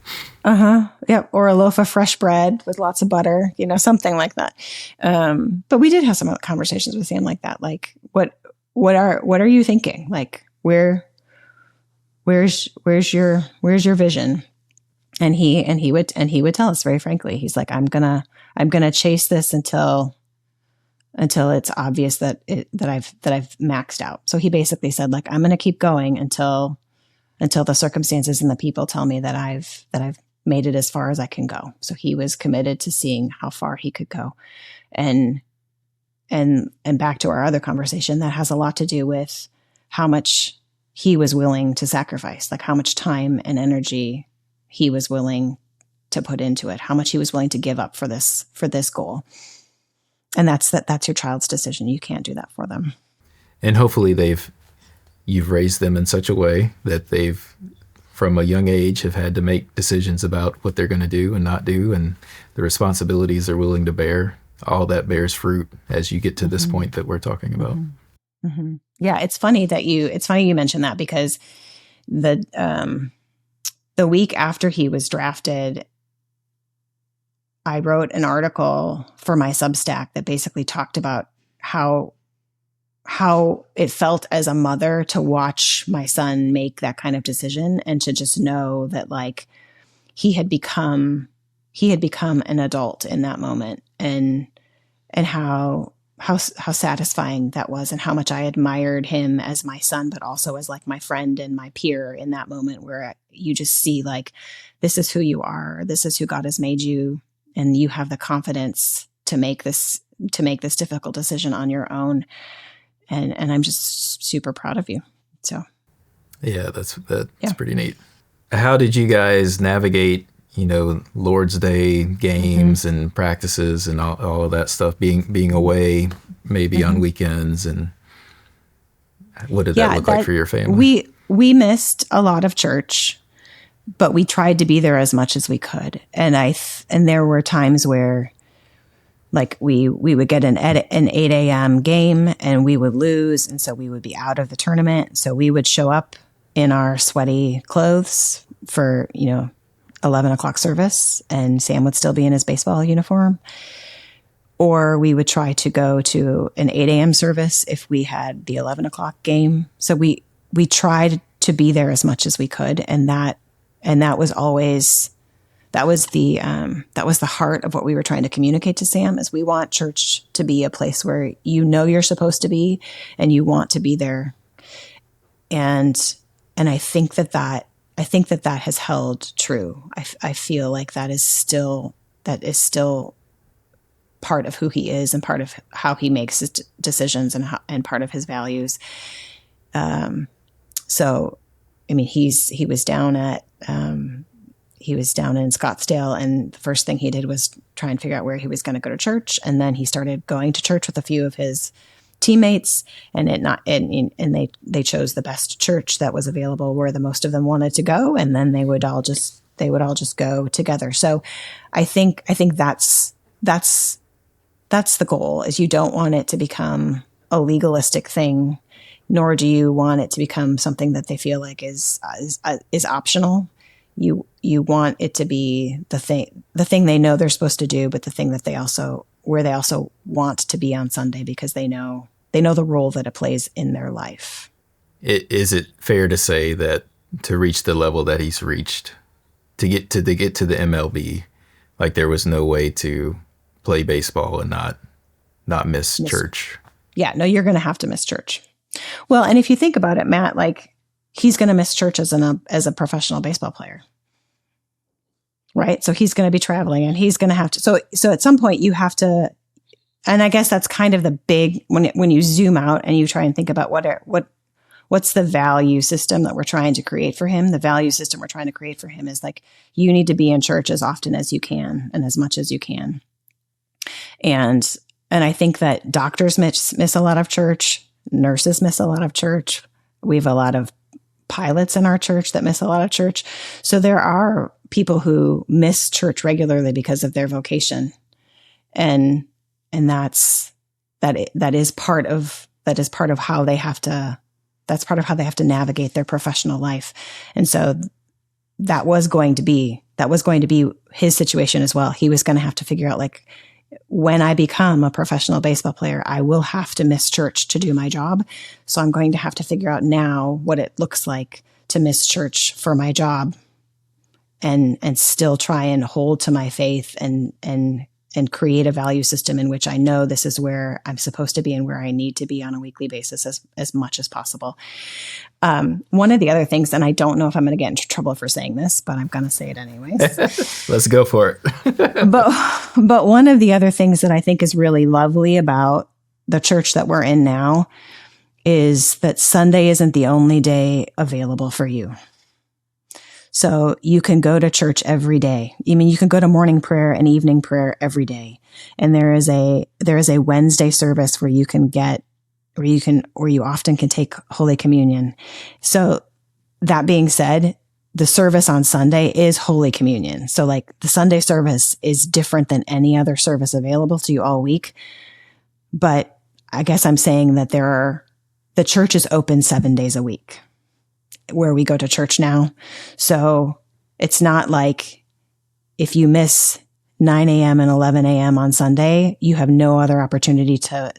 Yep. Or a loaf of fresh bread with lots of butter, something like that. But we did have some conversations with Sam like that. Like, what are you thinking? Like, where's your vision? And he would tell us very frankly. He's like, I'm gonna chase this until it's obvious that I've maxed out. So he basically said, like, I'm gonna keep going until the circumstances and the people tell me that I've made it as far as I can go. So he was committed to seeing how far he could go. And back to our other conversation, that has a lot to do with how much he was willing to sacrifice, like how much time and energy he was willing to put into it, how much he was willing to give up for this goal. And that's your child's decision. You can't do that for them. And hopefully you've raised them in such a way that they've, from a young age, have had to make decisions about what they're going to do and not do, and the responsibilities they're willing to bear. All that bears fruit as you get to this point that we're talking about. Yeah, it's funny you mentioned that, because the week after he was drafted, I wrote an article for my Substack that basically talked about how it felt as a mother to watch my son make that kind of decision, and to just know that, like, he had become an adult in that moment, and how satisfying that was, and how much I admired him as my son, but also as like my friend and my peer in that moment, where you just see, like, this is who you are, this is who God has made you, and you have the confidence to make this difficult decision on your own. And I'm just super proud of you. So, yeah, that's pretty neat. How did you guys navigate, Lord's Day games and practices and all of that stuff, being away maybe on weekends, and what did that look like for your family? We missed a lot of church, but we tried to be there as much as we could. And there were times where, like, we would get an 8 a.m. game and we would lose, and so we would be out of the tournament. So we would show up in our sweaty clothes for 11 o'clock service, and Sam would still be in his baseball uniform. Or we would try to go to an 8 a.m. service if we had the 11 o'clock game. So we tried to be there as much as we could. And that was always, that was the heart of what we were trying to communicate to Sam, is we want church to be a place where you're supposed to be and you want to be there. And I think that has held true. I feel like that is still part of who he is, and part of how he makes his decisions, and part of his values. So, I mean, he was down in Scottsdale, and the first thing he did was try and figure out where he was going to go to church. And then he started going to church with a few of his teammates, and they chose the best church that was available where the most of them wanted to go, and then they would all just go together. So I think that's the goal, is you don't want it to become a legalistic thing, nor do you want it to become something that they feel like is optional. You want it to be the thing they know they're supposed to do, but the thing that they also want to be on Sunday, because they know the role that it plays in their life. Is it fair to say that to reach the level that he's reached, to get to the MLB, like there was no way to play baseball and not miss church? Yeah, no, you're going to have to miss church. Well, and if you think about it, Matt, like he's going to miss church as a professional baseball player, right? So he's going to be traveling, and he's going to have to. So at some point you have to, and I guess that's kind of the big when you zoom out and you try and think about what's the value system that we're trying to create for him. The value system we're trying to create for him is like, you need to be in church as often as you can and as much as you can. And I think that doctors miss a lot of church. Nurses miss a lot of church. We have a lot of pilots in our church that miss a lot of church. So there are people who miss church regularly because of their vocation. And that is part of how they have to, that's part of how they have to navigate their professional life. And so that was going to be his situation as well. He was going to have to figure out, like, when I become a professional baseball player, I will have to miss church to do my job. So I'm going to have to figure out now what it looks like to miss church for my job and still try and hold to my faith and create a value system in which I know this is where I'm supposed to be and where I need to be on a weekly basis as much as possible. One of the other things, and I don't know if I'm going to get into trouble for saying this, but I'm going to say it anyways. Let's go for it. But one of the other things that I think is really lovely about the church that we're in now is that Sunday isn't the only day available for you. So you can go to church every day. I mean, you can go to morning prayer and evening prayer every day. And there is a Wednesday service where you often can take Holy Communion. So that being said, the service on Sunday is Holy Communion. So like the Sunday service is different than any other service available to you all week. But I guess I'm saying that the church is open 7 days a week where we go to church now. So it's not like if you miss 9 a.m. and 11 a.m. on Sunday, you have no other opportunity to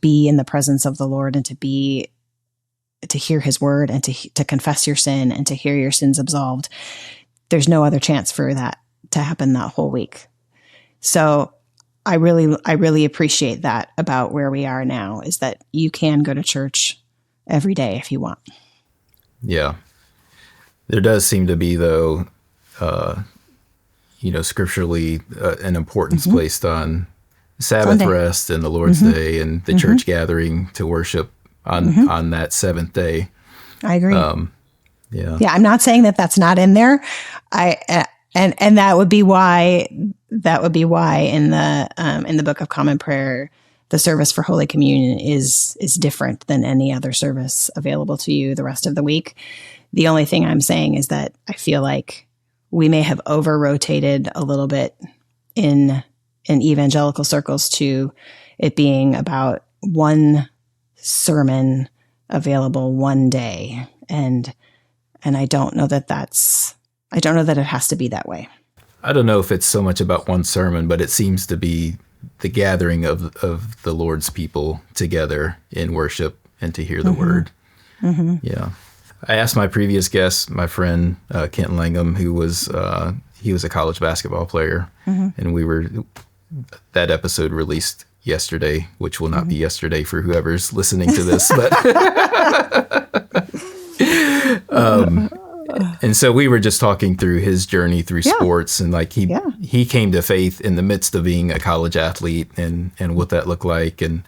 be in the presence of the Lord and to hear his word and to confess your sin and to hear your sins absolved. There's no other chance for that to happen that whole week. So I really appreciate that about where we are now, is that you can go to church every day if you want. Yeah. There does seem to be, though, scripturally an importance placed on Sabbath Sunday. Rest and the Lord's Day and the church gathering to worship on that seventh day. I agree. Yeah. I'm not saying that that's not in there. And that would be why in the Book of Common Prayer, the service for Holy Communion is different than any other service available to you the rest of the week. The only thing I'm saying is that I feel like we may have over-rotated a little bit in evangelical circles to it being about one sermon available one day. And I don't know that it has to be that way. I don't know if it's so much about one sermon, but it seems to be the gathering of the Lord's people together in worship and to hear the word. Yeah. I asked my previous guest, my friend, Kent Langham, who was a college basketball player, and that episode released yesterday, which will not be yesterday for whoever's listening to this, but, and so we were just talking through his journey through sports, and like he came to faith in the midst of being a college athlete and what that looked like, and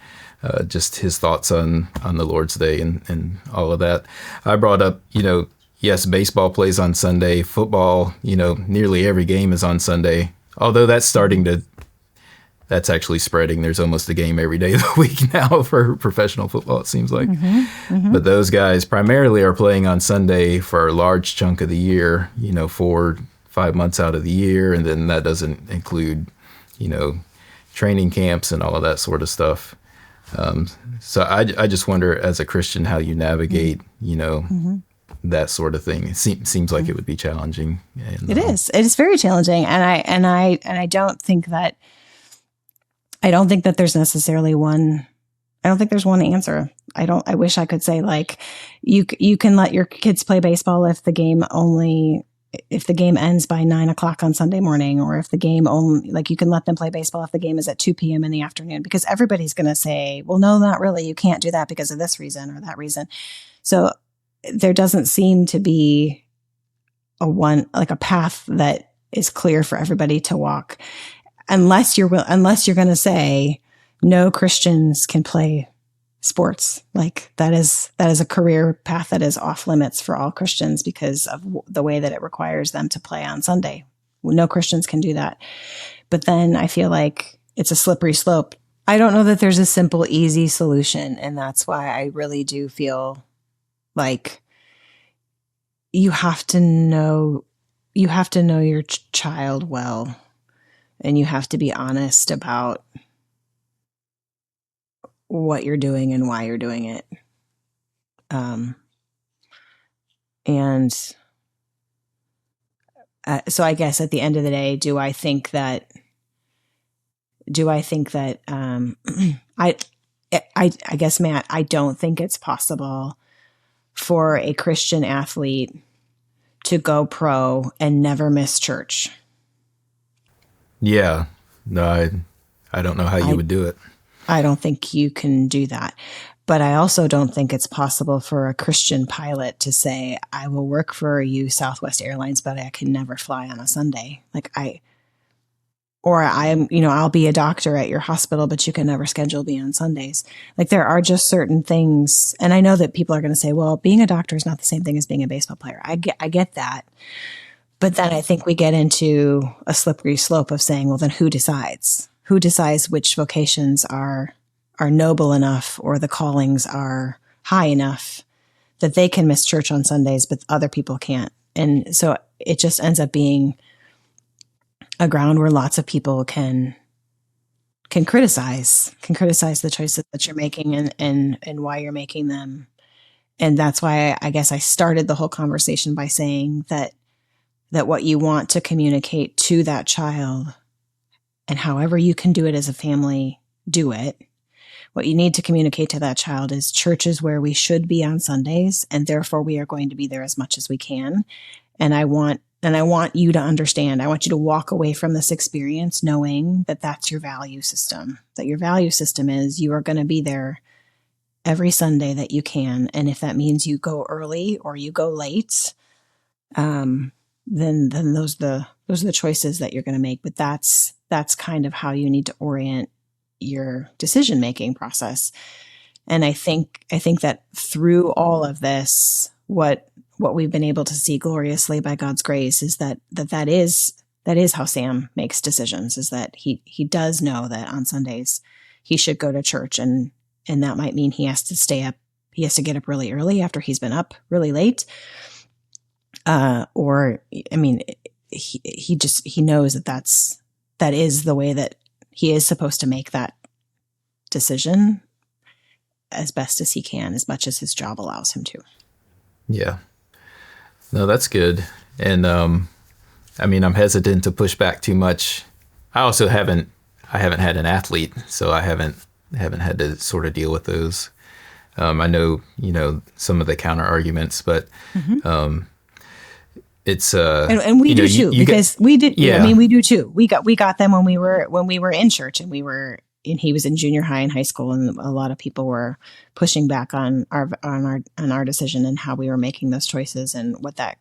just his thoughts on the Lord's Day and all of that. I brought up, yes, baseball plays on Sunday, football, nearly every game is on Sunday, although that's starting to, that's actually spreading. There's almost a game every day of the week now for professional football, it seems like. But those guys primarily are playing on Sunday for a large chunk of the year, 4-5 months out of the year. And then that doesn't include, training camps and all of that sort of stuff. So I just wonder, as a Christian, how you navigate, that sort of thing. It seems like it would be challenging. And, it is. It is very challenging. And I don't think that there's necessarily one. I don't think there's one answer. I wish I could say, like, you can let your kids play baseball if the game ends by 9:00 on Sunday morning, or if the game you can let them play baseball if the game is at 2 p.m. in the afternoon, because everybody's going to say, well, no, not really. You can't do that because of this reason or that reason. So there doesn't seem to be a path that is clear for everybody to walk, unless you're going to say no Christians can play sports. Like that is a career path that is off limits for all Christians because of the way that it requires them to play on Sunday. No Christians can do that. But then I feel like it's a slippery slope. I don't know that there's a simple, easy solution. And that's why I really do feel like you have to know your child well, and you have to be honest about what you're doing and why you're doing it. So I guess at the end of the day, do I think that I guess, Matt, I don't think it's possible for a Christian athlete to go pro and never miss church. Yeah. No, I don't know how you would do it. I don't think you can do that. But I also don't think it's possible for a Christian pilot to say, I will work for you, Southwest Airlines, but I can never fly on a Sunday. I'll be a doctor at your hospital, but you can never schedule me on Sundays. Like, there are just certain things. And I know that people are going to say, well, being a doctor is not the same thing as being a baseball player. I get that. But then I think we get into a slippery slope of saying, well, then who decides? Who decides which vocations are noble enough, or the callings are high enough that they can miss church on Sundays, but other people can't? And so it just ends up being a ground where lots of people can criticize the choices that you're making and why you're making them. And that's why I guess I started the whole conversation by saying that what you want to communicate to that child, and however you can do it as a family, do it. What you need to communicate to that child is church is where we should be on Sundays, and therefore we are going to be there as much as we can. And I want you to understand, I want you to walk away from this experience knowing that that's your value system, that your value system is you are going to be there every Sunday that you can. And if that means you go early or you go late, then those are the choices that you're going to make. But that's kind of how you need to orient your decision-making process. And I think that through all of this, what we've been able to see gloriously by God's grace is that is how Sam makes decisions, is that he does know that on Sundays he should go to church, and that might mean he has to stay up. He has to get up really early after he's been up really late. He knows that is the way that he is supposed to make that decision as best as he can, as much as his job allows him to. Yeah. No, that's good. And I'm hesitant to push back too much. I also haven't had an athlete, so I haven't had to sort of deal with those. I know, some of the counter arguments, but it's and we do too, because we did. Yeah. We do too. We got them when we were in church, and he was in junior high and high school, and a lot of people were pushing back on our decision and how we were making those choices, and what that.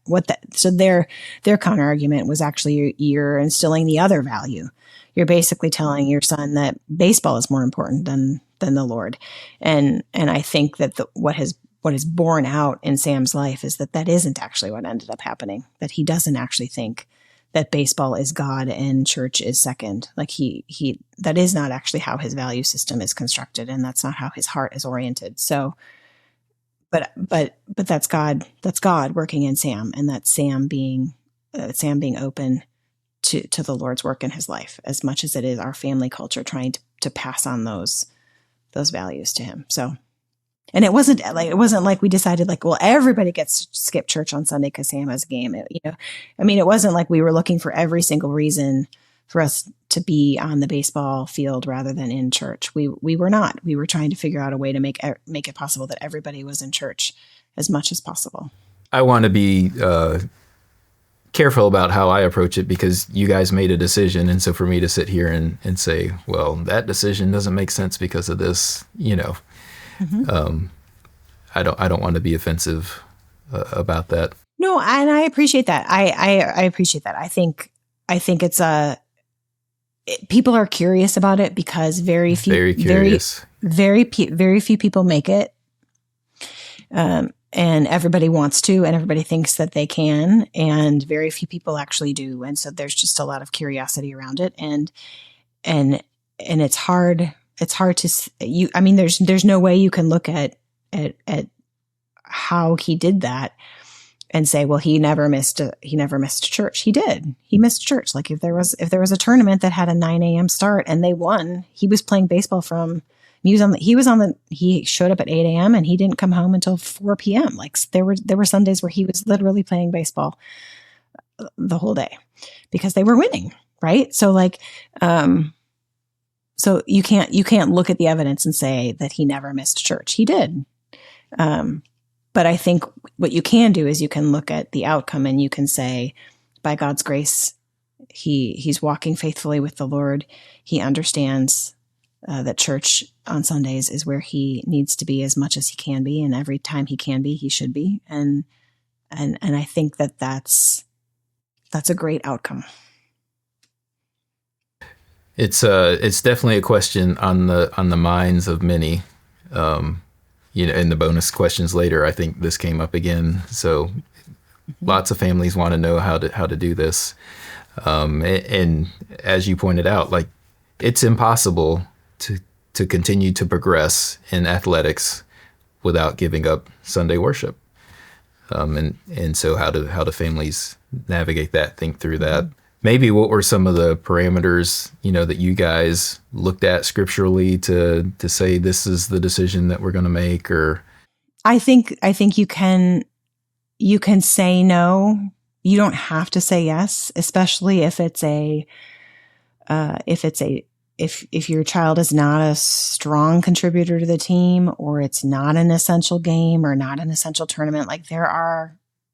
So their counter argument was actually you're instilling the other value. You're basically telling your son that baseball is more important than the Lord, and I think that what is borne out in Sam's life is that isn't actually what ended up happening. That he doesn't actually think that baseball is God and church is second. Like that is not actually how his value system is constructed, and that's not how his heart is oriented. So, but that's God. That's God working in Sam, and that's Sam being open to the Lord's work in his life, as much as it is our family culture trying to pass on those values to him. So, and it wasn't like we decided like, well, everybody gets to skip church on Sunday because Sam has a game. It wasn't like we were looking for every single reason for us to be on the baseball field rather than in church. We were not. We were trying to figure out a way to make it possible that everybody was in church as much as possible. I want to be careful about how I approach it, because you guys made a decision. And so for me to sit here and say, well, that decision doesn't make sense because of this, mm-hmm. I don't want to be offensive about that. No, and I appreciate that. I appreciate that. I think it's people are curious about it because very few people make it. And everybody wants to, and everybody thinks that they can, and very few people actually do. And so there's just a lot of curiosity around it. And it's hard. It's hard to there's no way you can look at how he did that and say, well, he never missed church. He did. He missed church. Like if there was a tournament that had a 9 a.m. start and they won, he was playing baseball he showed up at 8 a.m. and he didn't come home until 4 p.m. Like there were Sundays where he was literally playing baseball the whole day because they were winning. Right. So so you can't look at the evidence and say that he never missed church. He did. But I think what you can do is you can look at the outcome and you can say, by God's grace, he's walking faithfully with the Lord. He understands that church on Sundays is where he needs to be as much as he can be, and every time he can be, he should be. And I think that's a great outcome. It's definitely a question on the minds of many. In the bonus questions later, I think this came up again. So mm-hmm. Lots of families want to know how to do this. And as you pointed out, like it's impossible to continue to progress in athletics without giving up Sunday worship. And so how do families navigate that, think through that? Mm-hmm. Maybe what were some of the parameters, that you guys looked at scripturally to say this is the decision that we're going to make? Or I think you can say no. You don't have to say yes, especially if if your child is not a strong contributor to the team, or it's not an essential game or not an essential tournament. Like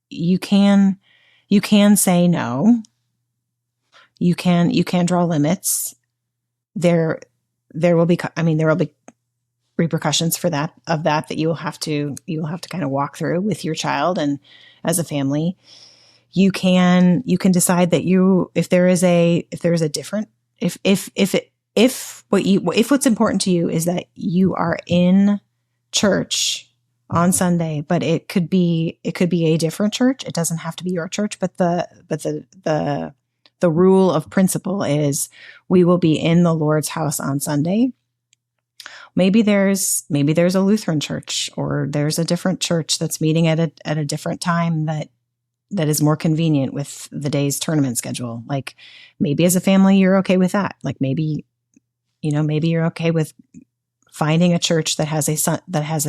you can say no. You can draw limits. There will be repercussions for that you will have to kind of walk through with your child, and as a family, you can decide that if what's important to you is that you are in church on Sunday, but it could be a different church. It doesn't have to be your church, but the rule of principle is we will be in the Lord's house on Sunday. Maybe there's a Lutheran church, or there's a different church that's meeting at a different time that is more convenient with the day's tournament schedule. Like maybe as a family, you're okay with that. Like maybe you're okay with finding a church that has a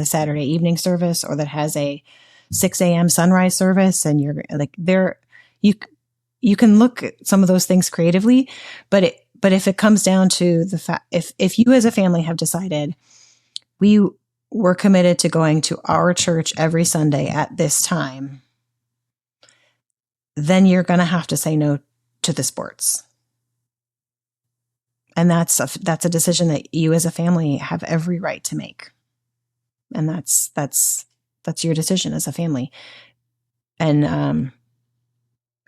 Saturday evening service, or that has a 6 a.m. sunrise service. And you're like you can look at some of those things creatively, but if it comes down to the fact, if you as a family have decided we're committed to going to our church every Sunday at this time, then you're going to have to say no to the sports. And that's a decision that you as a family have every right to make. And that's your decision as a family. And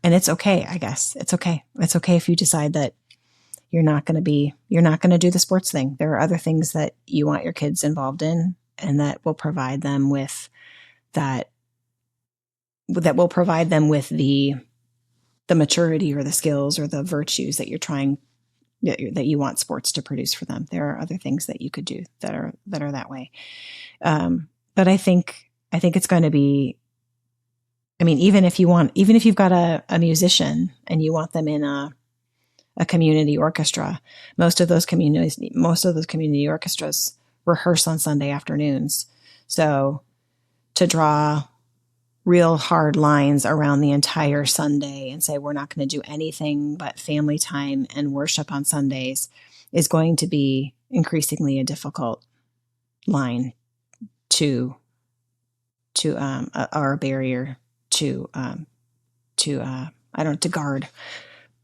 it's okay, I guess. It's okay. It's okay if you decide that you're not going to do the sports thing. There are other things that you want your kids involved in, and that will provide them with the the maturity or the skills or the virtues that you're trying, that you want sports to produce for them. There are other things that you could do that are that way. But I think it's going to be, I mean, even if you've got a musician and you want them in a community orchestra, most of those community orchestras rehearse on Sunday afternoons. So to draw real hard lines around the entire Sunday and say, we're not going to do anything but family time and worship on Sundays is going to be increasingly a difficult line to or a barrier to guard.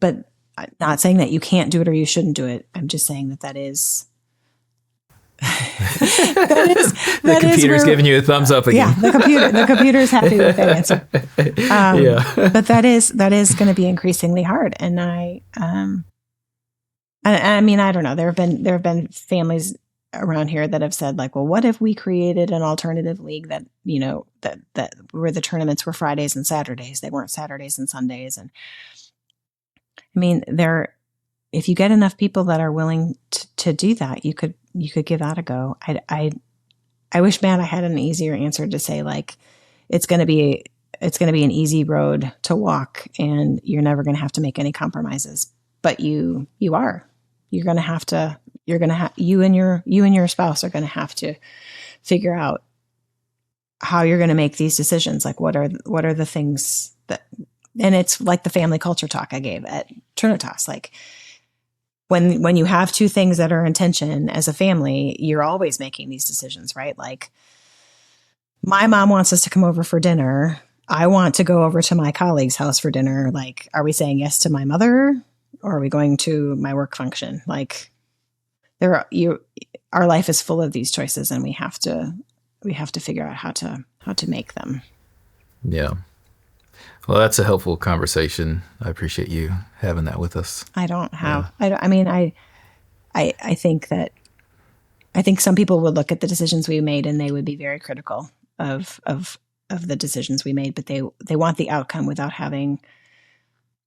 But I'm not saying that you can't do it or you shouldn't do it. I'm just saying that is the computer's giving you a thumbs up again. Yeah, the computer's happy with that answer. But that is going to be increasingly hard. And I mean, I don't know. There have been families around here that have said, like, well, what if we created an alternative league that, you know, that where the tournaments were Fridays and Saturdays, they weren't Saturdays and Sundays. And I mean, if you get enough people that are willing to do that, you could give that a go. I wish, Matt, I had an easier answer to say, like, it's going to be an easy road to walk and you're never going to have to make any compromises, but you are. You and your spouse are going to have to figure out how you're going to make these decisions. Like, what are the things that, and it's like the family culture talk I gave at Trinitas. Like, when you have two things that are in tension as a family, you're always making these decisions, right? Like, my mom wants us to come over for dinner. I want to go over to my colleague's house for dinner. Like, are we saying yes to my mother or are we going to my work function? Like, our life is full of these choices and we have to figure out how to make them. Yeah. Well, that's a helpful conversation. I appreciate you having that with us. I think some people would look at the decisions we made and they would be very critical of the decisions we made, but they want the outcome without having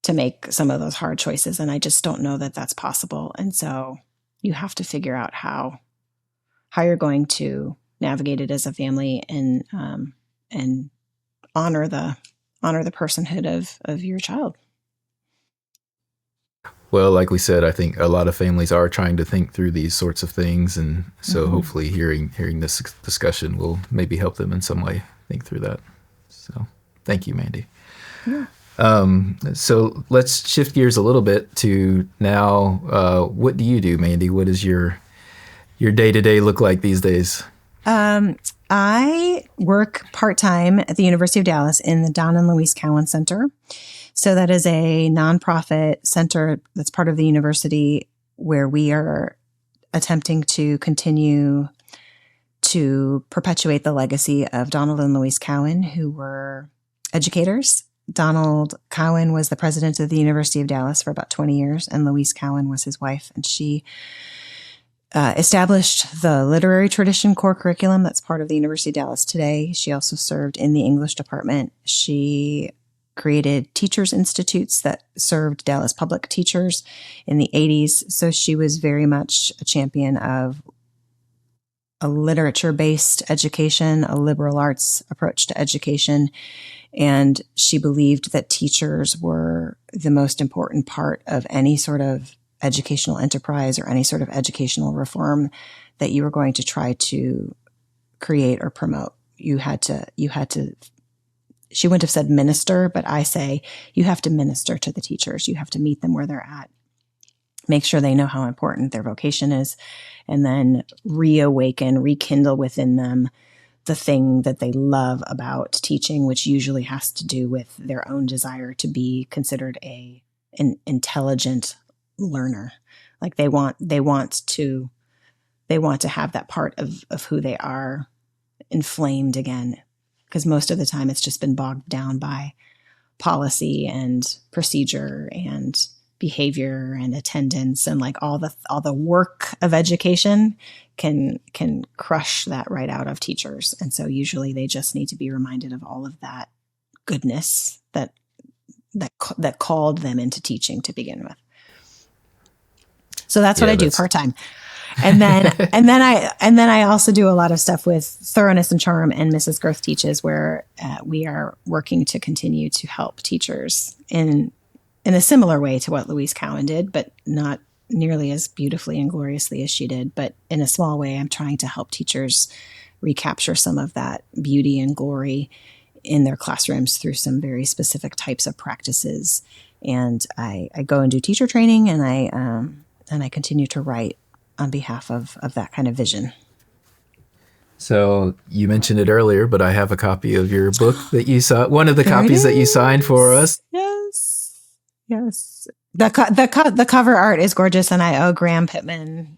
to make some of those hard choices. And I just don't know that that's possible. And so you have to figure out how you're going to navigate it as a family and honor the personhood of your child. Well, like we said, I think a lot of families are trying to think through these sorts of things. And so hopefully hearing this discussion will maybe help them in some way think through that. So thank you, Mandi. Yeah. So let's shift gears a little bit to now, what do you do, Mandi? What does your day-to-day look like these days? I work part-time at the University of Dallas in the Don and Louise Cowan Center. So that is a nonprofit center that's part of the university where we are attempting to continue to perpetuate the legacy of Donald and Louise Cowan, who were educators. Donald Cowan was the president of the University of Dallas for about 20 years, and Louise Cowan was his wife. And she established the literary tradition core curriculum that's part of the University of Dallas today. She also served in the English department. She created teachers institutes that served Dallas public teachers in the 80s. So she was very much a champion of a literature-based education, a liberal arts approach to education. And she believed that teachers were the most important part of any sort of educational enterprise or any sort of educational reform that you were going to try to create or promote. You had to, she wouldn't have said minister, but I say you have to minister to the teachers. You have to meet them where they're at, make sure they know how important their vocation is, and then rekindle within them the thing that they love about teaching, which usually has to do with their own desire to be considered an intelligent learner. Like they want to have that part of who they are inflamed again, because most of the time it's just been bogged down by policy and procedure and behavior and attendance, and like all the work of education can crush that right out of teachers. And so usually they just need to be reminded of all of that goodness that that called them into teaching to begin with. So that's what I do part-time. And then I also do a lot of stuff with Thoroughness and Charm and Mrs. Gerth Teaches, where we are working to continue to help teachers in a similar way to what Louise Cowan did, but not nearly as beautifully and gloriously as she did. But in a small way, I'm trying to help teachers recapture some of that beauty and glory in their classrooms through some very specific types of practices. And I go and do teacher training, and I continue to write on behalf of that kind of vision. So you mentioned it earlier, but I have a copy of your book that you saw. One of the copies that you signed for us. Yes. The cover art is gorgeous, and I owe Graham Pittman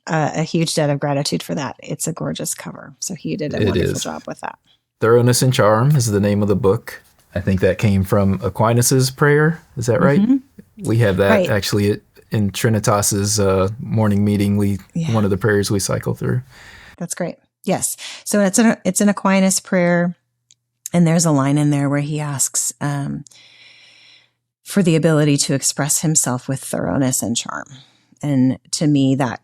a huge debt of gratitude for that. It's a gorgeous cover, so he did a wonderful job with that. Thoroughness and Charm is the name of the book. I think that came from Aquinas's prayer. Is that right? Mm-hmm. We have that actually in Trinitas's morning meeting. One of the prayers we cycle through. That's great. Yes. So it's an Aquinas prayer, and there's a line in there where he asks for the ability to express himself with thoroughness and charm. And to me, that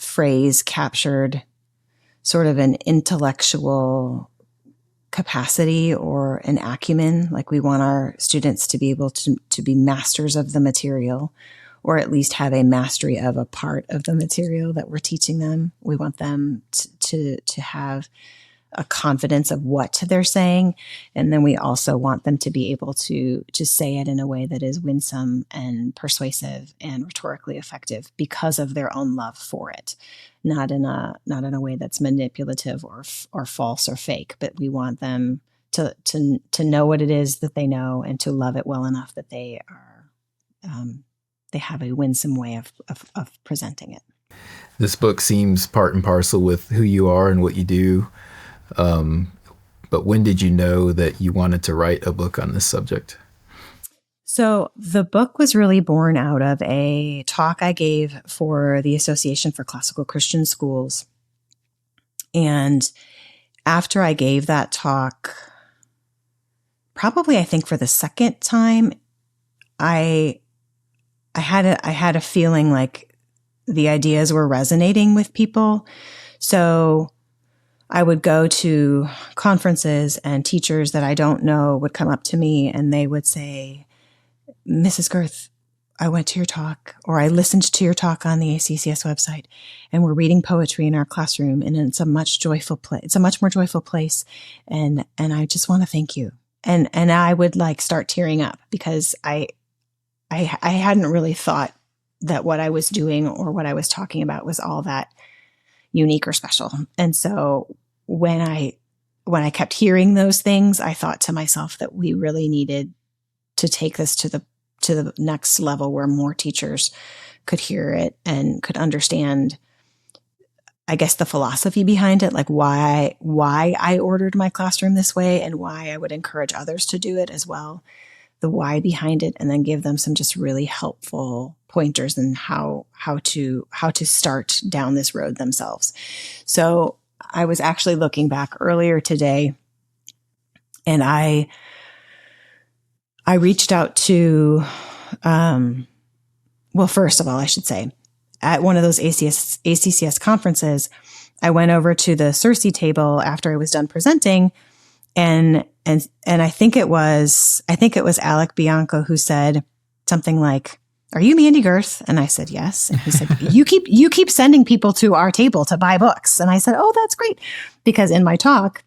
phrase captured sort of an intellectual capacity or an acumen. Like, we want our students to be able to be masters of the material, or at least have a mastery of a part of the material that we're teaching them. We want them to have a confidence of what they're saying. And then we also want them to be able to say it in a way that is winsome and persuasive and rhetorically effective because of their own love for it. Not in a way that's manipulative or false or fake, but we want them to know what it is that they know, and to love it well enough that they are, they have a winsome way of presenting it. This book seems part and parcel with who you are and what you do. But when did you know that you wanted to write a book on this subject? So the book was really born out of a talk I gave for the Association for Classical Christian Schools. And after I gave that talk, probably I think for the second time, I had a feeling like the ideas were resonating with people. So I would go to conferences, and teachers that I don't know would come up to me and they would say, Mrs. Gerth, I went to your talk, or I listened to your talk on the ACCS website, and we're reading poetry in our classroom, and it's a much more joyful place. And I just want to thank you. And I would start tearing up, because I hadn't really thought that what I was doing or what I was talking about was all that unique or special. And so when I kept hearing those things, I thought to myself that we really needed to take this to the next level, where more teachers could hear it and could understand, I guess, the philosophy behind it, like why I ordered my classroom this way, and why I would encourage others to do it as well. The why behind it, and then give them some just really helpful pointers in how to start down this road themselves. So I was actually looking back earlier today, and I reached out to, well, first of all, I should say, at one of those ACCS conferences, I went over to the Circe table after I was done presenting, and I think it was Alec Bianco who said something like, "Are you Mandi Gerth?" And I said, "Yes." And he said, you keep sending people to our table to buy books. And I said, "Oh, that's great." Because in my talk,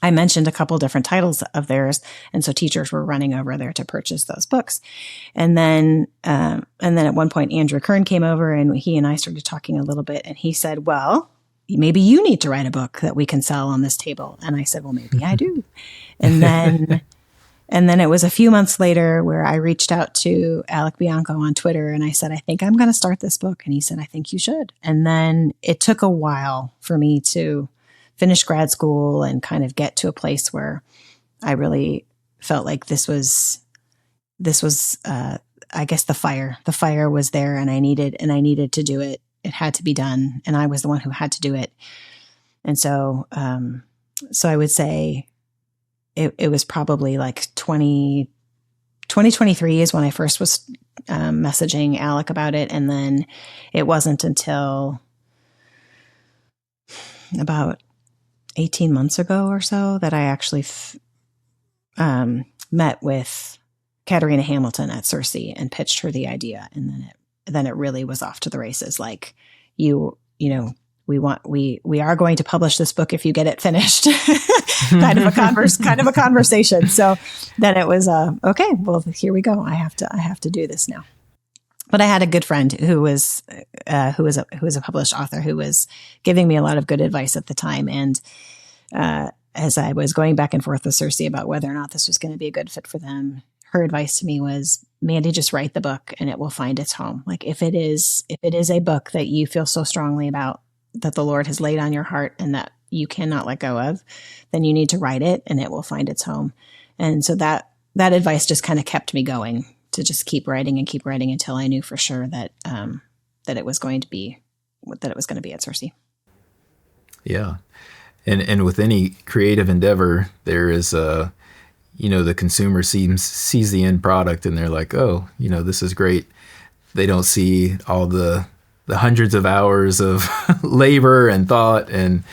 I mentioned a couple different titles of theirs. And so teachers were running over there to purchase those books. And then at one point, Andrew Kern came over, and he and I started talking a little bit, and he said, "Well, maybe you need to write a book that we can sell on this table." And I said, "Well, maybe I do." And then it was a few months later where I reached out to Alec Bianco on Twitter, and I said, "I think I'm going to start this book." And he said, "I think you should." And then it took a while for me to finish grad school and kind of get to a place where I really felt like this was, I guess the fire was there, and I needed to do it. It had to be done. And I was the one who had to do it. And so I would say it was probably like 2012 2023 is when I first was messaging Alec about it. And then it wasn't until about 18 months ago or so that I actually met with Katarina Hamilton at Cersei and pitched her the idea. And then it really was off to the races. Like, you know, we are going to publish this book if you get it finished. kind of a conversation. So then it was, okay, well, here we go. I have to do this now. But I had a good friend who was a published author who was giving me a lot of good advice at the time. And, as I was going back and forth with Cersei about whether or not this was going to be a good fit for them, her advice to me was, Mandi, just write the book and it will find its home. Like, if it is a book that you feel so strongly about, that the Lord has laid on your heart and that you cannot let go of, then you need to write it and it will find its home. And so that advice just kind of kept me going to just keep writing until I knew for sure that it was going to be at Cersei. Yeah. And with any creative endeavor, there is the consumer sees the end product and they're like, oh, this is great. They don't see all the hundreds of hours of labor and thought and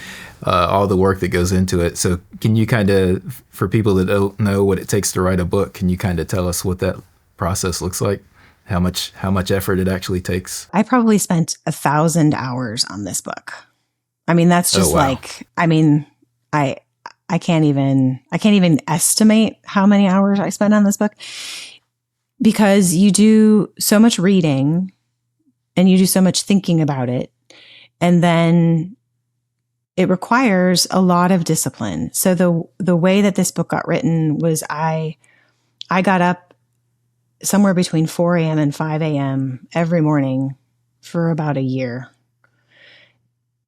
all the work that goes into it. So can you kind of, for people that don't know what it takes to write a book, can you kind of tell us what that process looks like? How much effort it actually takes? I probably spent 1,000 hours on this book. I mean, that's just I can't even estimate how many hours I spent on this book, because you do so much reading and you do so much thinking about it. And then it requires a lot of discipline. So the way that this book got written was I got up somewhere between 4 a.m. and 5 a.m. every morning for about a year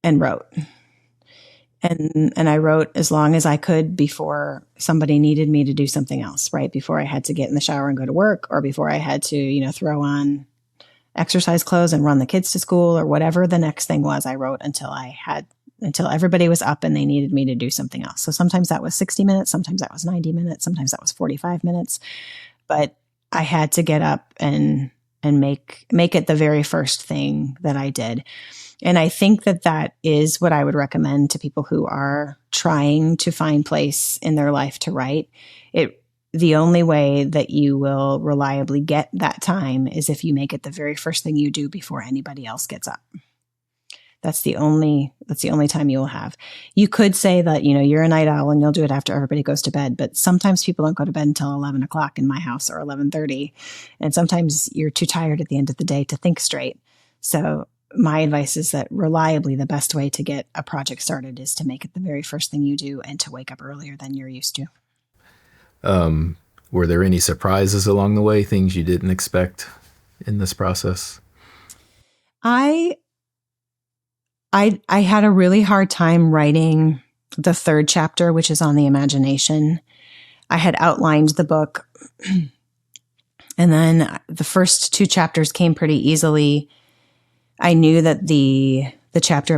and wrote. And I wrote as long as I could before somebody needed me to do something else, right? Before I had to get in the shower and go to work, or before I had to, throw on exercise clothes and run the kids to school, or whatever the next thing was. I wrote until everybody was up and they needed me to do something else. So sometimes that was 60 minutes, sometimes that was 90 minutes, sometimes that was 45 minutes. But I had to get up and make it the very first thing that I did. And I think that is what I would recommend to people who are trying to find place in their life to write. The only way that you will reliably get that time is if you make it the very first thing you do before anybody else gets up. That's the only time you will have. You could say that, you're a night owl and you'll do it after everybody goes to bed, but sometimes people don't go to bed until 11 o'clock in my house, or 11:30. And sometimes you're too tired at the end of the day to think straight. So my advice is that reliably the best way to get a project started is to make it the very first thing you do and to wake up earlier than you're used to. Were there any surprises along the way, things you didn't expect in this process? I had a really hard time writing the third chapter, which is on the imagination. I had outlined the book, and then the first 2 chapters came pretty easily. I knew that the chapter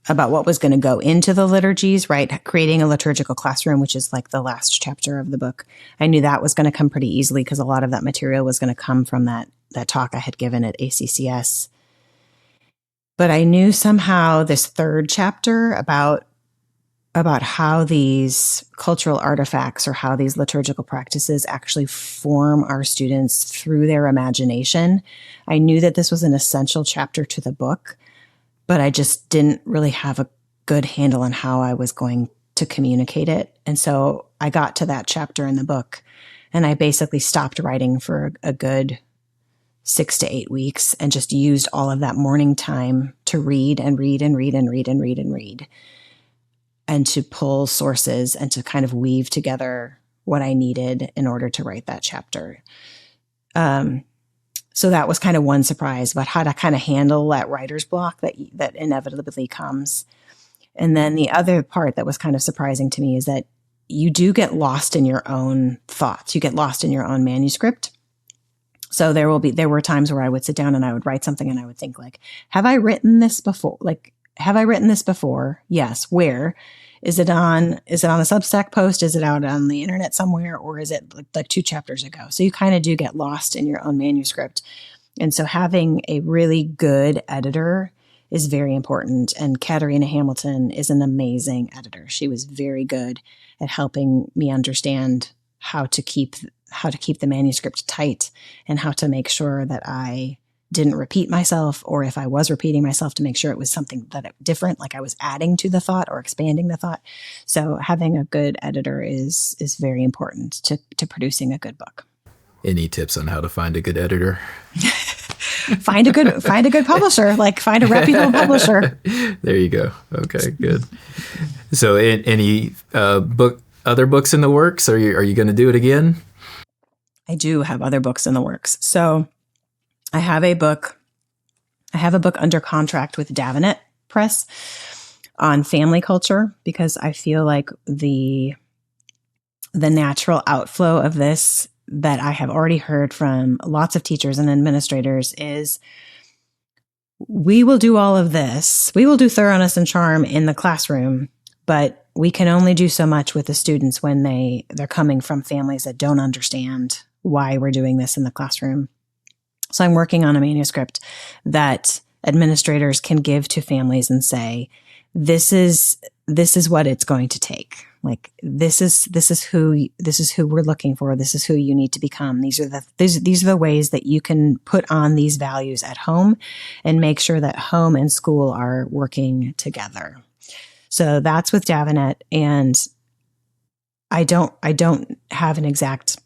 about what was going to go into the liturgies, right? Creating a liturgical classroom, which is like the last chapter of the book. I knew that was going to come pretty easily because a lot of that material was going to come from that talk I had given at ACCS. But I knew somehow this third chapter about how these cultural artifacts or how these liturgical practices actually form our students through their imagination. I knew that this was an essential chapter to the book, but I just didn't really have a good handle on how I was going to communicate it. And so I got to that chapter in the book and I basically stopped writing for a good 6 to 8 weeks and just used all of that morning time to read and read and read and read and read and read, and to pull sources and to kind of weave together what I needed in order to write that chapter. So that was kind of one surprise about how to kind of handle that writer's block that inevitably comes. And then the other part that was kind of surprising to me is that you do get lost in your own thoughts. You get lost in your own manuscript. So there were times where I would sit down and I would write something and I would think like, have I written this before? Yes. Where? Is it on a Substack post? Is it out on the internet somewhere? Or is it like 2 chapters ago? So you kind of do get lost in your own manuscript. And so having a really good editor is very important. And Katarina Hamilton is an amazing editor. She was very good at helping me understand how to keep the manuscript tight and how to make sure that I didn't repeat myself, or if I was repeating myself, to make sure it was something different, like I was adding to the thought or expanding the thought. So having a good editor is very important to producing a good book. Any tips on how to find a good editor? Find a good publisher, like find a reputable publisher. There you go. Okay, good. So any other books in the works? Are you going to do it again? I do have other books in the works. So I have a book under contract with Davenant Press on family culture, because I feel like the natural outflow of this that I have already heard from lots of teachers and administrators is, we will do all of this. We will do thoroughness and charm in the classroom, but we can only do so much with the students when they're coming from families that don't understand why we're doing this in the classroom. So I'm working on a manuscript that administrators can give to families and say, this is what it's going to take. Like, this is who we're looking for. This is who you need to become. These are the ways that you can put on these values at home and make sure that home and school are working together. So that's with Davenant, and I don't have an exact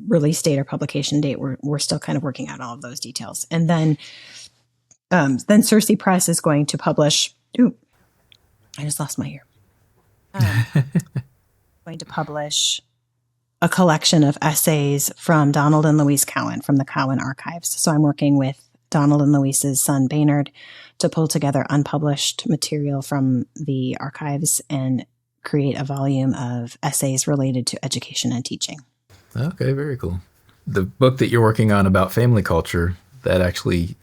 release date or publication date. We're still kind of working out all of those details. And then Cersei Press is going to publish. Ooh, I just lost my ear. Going to publish a collection of essays from Donald and Louise Cowan from the Cowan Archives. So I'm working with Donald and Louise's son Baynard to pull together unpublished material from the archives and create a volume of essays related to education and teaching. Okay, very cool. The book that you're working on about family culture, that actually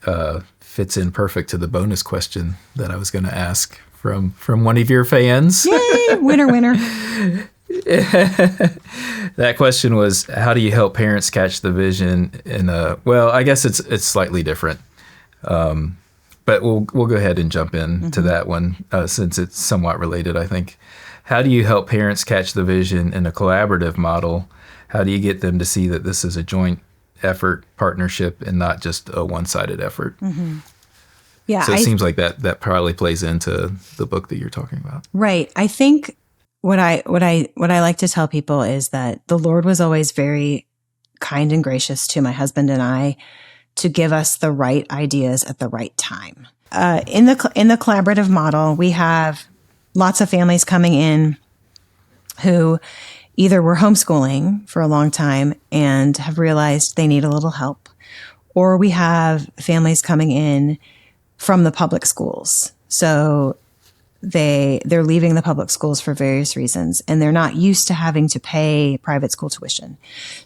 fits in perfect to the bonus question that I was going to ask from one of your fans. Yay! Winner. That question was, how do you help parents catch the vision in well, I guess it's slightly different. But we'll go ahead and jump in to that one since it's somewhat related, I think. How do you help parents catch the vision in a collaborative model? How do you get them to see that this is a joint effort, partnership, and not just a one-sided effort? Mm-hmm. Yeah. So it seems like that probably plays into the book that you're talking about. Right. I think what I like to tell people is that the Lord was always very kind and gracious to my husband and I to give us the right ideas at the right time. In the collaborative model, we have lots of families coming in who either were homeschooling for a long time and have realized they need a little help, or we have families coming in from the public schools. So they're leaving the public schools for various reasons, and they're not used to having to pay private school tuition.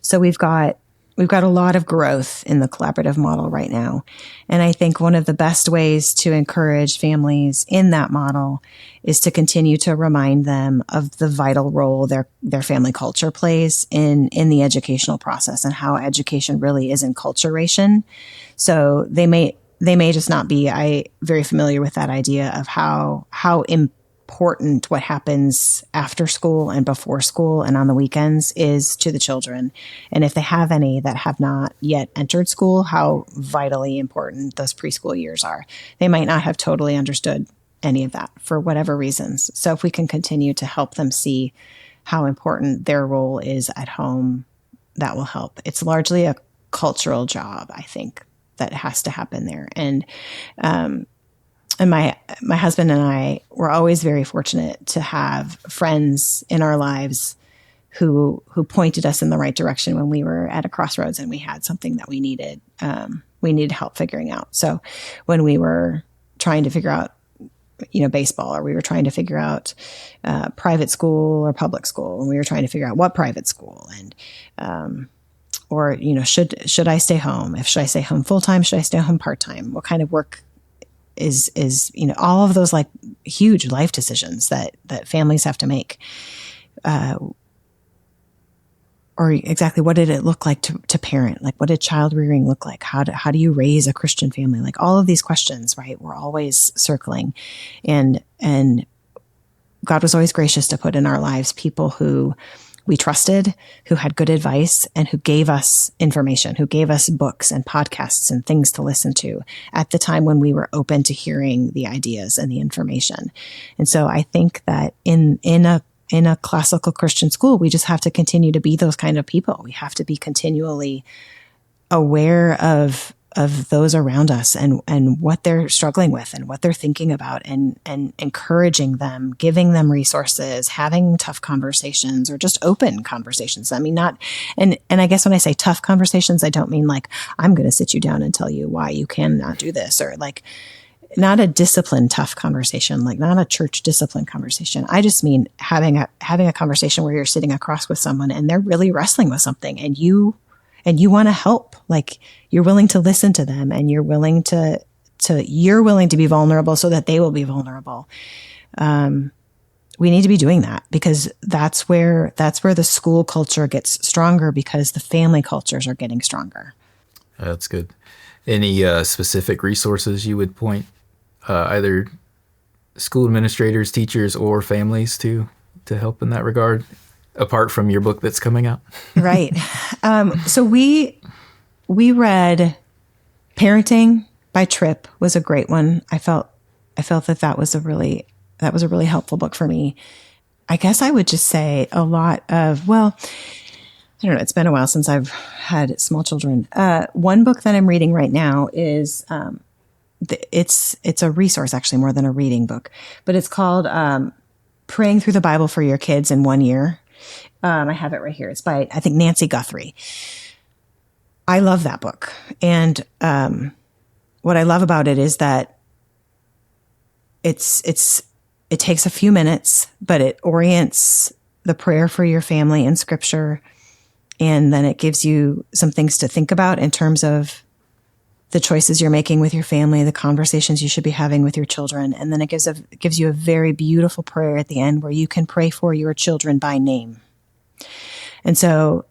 So we've got a lot of growth in the collaborative model right now. And I think one of the best ways to encourage families in that model is to continue to remind them of the vital role their family culture plays in the educational process, and how education really is enculturation. So they may just not be very familiar with that idea of how important what happens after school and before school and on the weekends is to the children. And if they have any that have not yet entered school, how vitally important those preschool years are. They might not have totally understood any of that for whatever reasons. So if we can continue to help them see how important their role is at home, that will help. It's largely a cultural job, I think, that has to happen there. And my husband and I were always very fortunate to have friends in our lives who pointed us in the right direction when we were at a crossroads and we had something that we needed help figuring out. So when we were trying to figure out, baseball, or we were trying to figure out private school or public school, and we were trying to figure out what private school, and or should I stay home? Should I stay home full time? Should I stay home part time? What kind of work is, all of those like huge life decisions that families have to make. Or exactly what did it look like to parent? Like, what did child rearing look like? How do you raise a Christian family? Like all of these questions, right? We're always circling, and God was always gracious to put in our lives people who we trusted, who had good advice, and who gave us information, who gave us books and podcasts and things to listen to at the time when we were open to hearing the ideas and the information. And so I think that in a classical Christian school, we just have to continue to be those kind of people. We have to be continually aware of those around us and what they're struggling with and what they're thinking about, and encouraging them, giving them resources, having tough conversations or just open conversations. I mean, and I guess when I say tough conversations, I don't mean like, I'm going to sit you down and tell you why you cannot do this, or like not a discipline tough conversation, like not a church discipline conversation. I just mean having a conversation where you're sitting across with someone and they're really wrestling with something, and you want to help. Like you're willing to listen to them, and you're willing to be vulnerable so that they will be vulnerable. We need to be doing that, because that's where the school culture gets stronger, because the family cultures are getting stronger. That's good. Any specific resources you would point either school administrators, teachers, or families to help in that regard, apart from your book that's coming out? Right. So we read Parenting by Tripp was a great one. I felt that was a really helpful book for me. I guess I would just say a lot of, well, I don't know, it's been a while since I've had small children. One book that I'm reading right now is, it's a resource actually more than a reading book, but it's called Praying Through the Bible for Your Kids in 1 Year. I have it right here. It's by, I think, Nancy Guthrie. I love that book. And what I love about it is that it takes a few minutes, but it orients the prayer for your family in Scripture. And then it gives you some things to think about in terms of the choices you're making with your family, the conversations you should be having with your children. And then it gives you a very beautiful prayer at the end where you can pray for your children by name. And so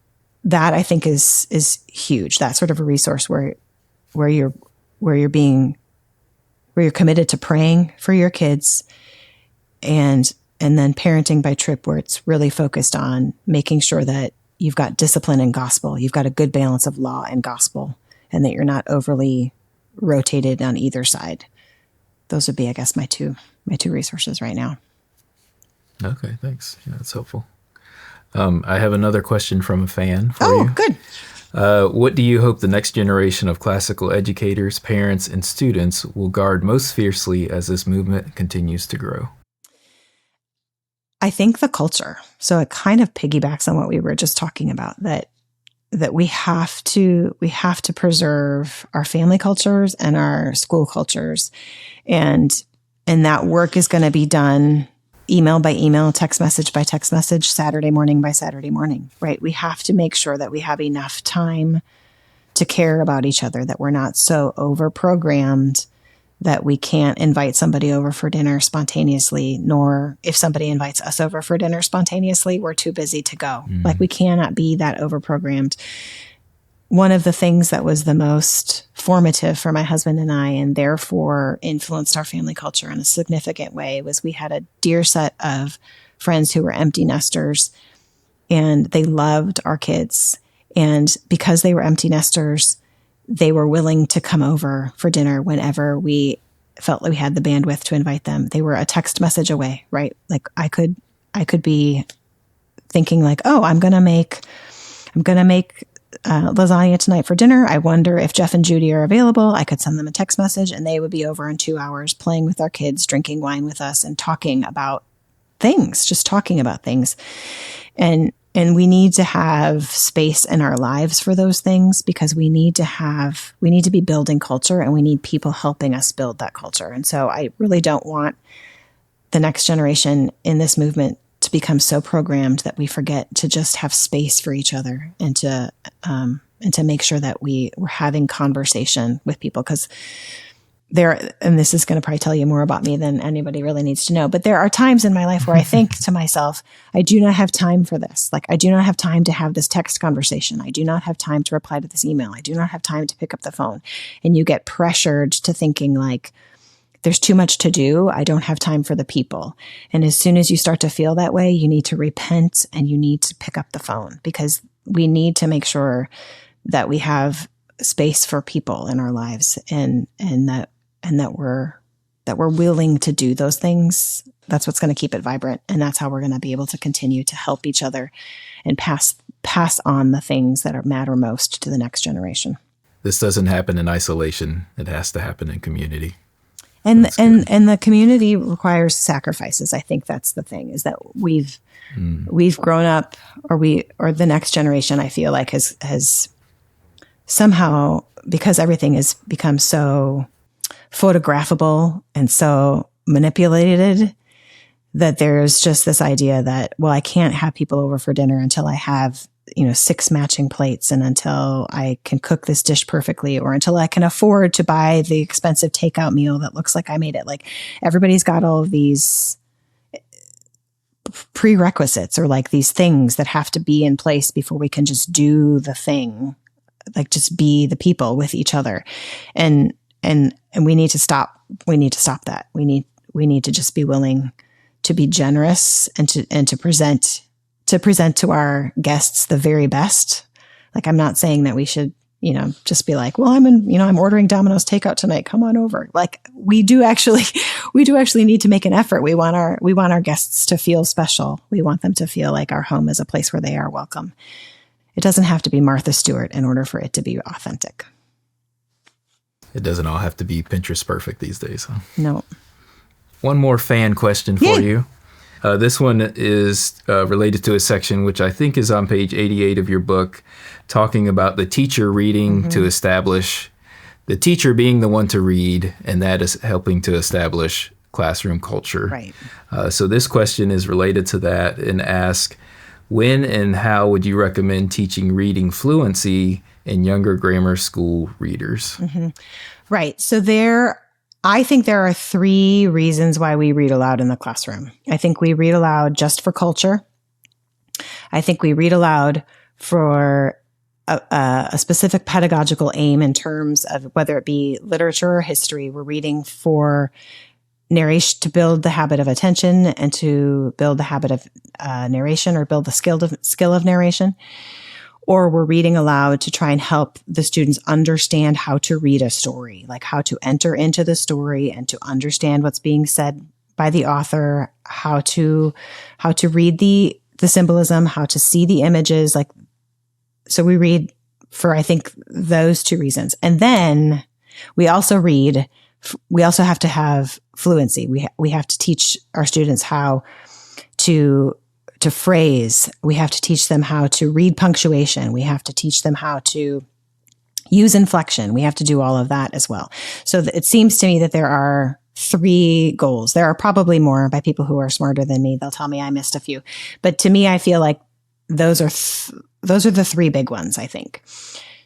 that, I think, is huge. That's sort of a resource where you're committed to praying for your kids, and then Parenting by Tripp, where it's really focused on making sure that you've got discipline and gospel. You've got a good balance of law and gospel, and that you're not overly rotated on either side. Those would be, I guess, my two resources right now. Okay, thanks. Yeah, that's helpful. I have another question from a fan for you. Oh, good. What do you hope the next generation of classical educators, parents, and students will guard most fiercely as this movement continues to grow? I think the culture. So it kind of piggybacks on what we were just talking about, that we have to preserve our family cultures and our school cultures. And that work is going to be done email by email, text message by text message, Saturday morning by Saturday morning, right? We have to make sure that we have enough time to care about each other, that we're not so over-programmed that we can't invite somebody over for dinner spontaneously, nor if somebody invites us over for dinner spontaneously, we're too busy to go. Mm. Like, we cannot be that over-programmed. One of the things that was the most formative for my husband and I, and therefore influenced our family culture in a significant way, was we had a dear set of friends who were empty nesters, and they loved our kids. And because they were empty nesters, they were willing to come over for dinner whenever we felt like we had the bandwidth to invite them. They were a text message away, right? Like, I could be thinking like, oh, I'm going to make lasagna tonight for dinner. I wonder if Jeff and Judy are available. I could send them a text message, and they would be over in 2 hours playing with our kids, drinking wine with us, and talking about things, just talking about things. And we need to have space in our lives for those things, because we need to be building culture, and we need people helping us build that culture. And so I really don't want the next generation in this movement to become so programmed that we forget to just have space for each other, and to make sure that we're having conversation with people. Because and this is going to probably tell you more about me than anybody really needs to know, but there are times in my life where I think to myself, I do not have time for this. Like, I do not have time to have this text conversation. I do not have time to reply to this email. I do not have time to pick up the phone. And you get pressured to thinking like, there's too much to do. I don't have time for the people. And as soon as you start to feel that way, you need to repent and you need to pick up the phone, because we need to make sure that we have space for people in our lives, and that we're willing to do those things. That's what's going to keep it vibrant. And that's how we're going to be able to continue to help each other and pass on the things that matter most to the next generation. This doesn't happen in isolation. It has to happen in community. And the community requires sacrifices. I think that's the thing, is that we've grown up, or the next generation, I feel like has somehow, because everything has become so photographable and so manipulated, that there's just this idea that, well, I can't have people over for dinner until I have, 6 matching plates, and until I can cook this dish perfectly, or until I can afford to buy the expensive takeout meal that looks like I made it. Like, everybody's got all of these prerequisites, or like these things that have to be in place before we can just do the thing, like just be the people with each other. And we need to stop. We need to stop that. We need to just be willing to be generous and to present to our guests the very best. Like, I'm not saying that we should, just be like, well, I'm ordering Domino's takeout tonight, come on over. Like, we do actually need to make an effort. We want our guests to feel special. We want them to feel like our home is a place where they are welcome. It doesn't have to be Martha Stewart in order for it to be authentic. It doesn't all have to be Pinterest perfect these days, huh? No. One more fan question for you. This one is related to a section which I think is on page 88 of your book, talking about the teacher reading to establish, the teacher being the one to read, and that is helping to establish classroom culture. Right. So this question is related to that, and asks, when and how would you recommend teaching reading fluency in younger grammar school readers? Right. So I think there are 3 reasons why we read aloud in the classroom. I think we read aloud just for culture. I think we read aloud for a specific pedagogical aim in terms of whether it be literature or history. We're reading for narration, to build the habit of attention and to build the habit of narration, or build the skill of narration. Or we're reading aloud to try and help the students understand how to read a story, like how to enter into the story and to understand what's being said by the author, how to read the symbolism, how to see the images. Like, so we read for, I think, those 2 reasons. And then we also have to have fluency. We have to teach our students how to phrase. We have to teach them how to read punctuation. We have to teach them how to use inflection. We have to do all of that as well. So it seems to me that there are 3 goals. There are probably more by people who are smarter than me. They'll tell me I missed a few. But to me, I feel like those are the 3 big ones, I think.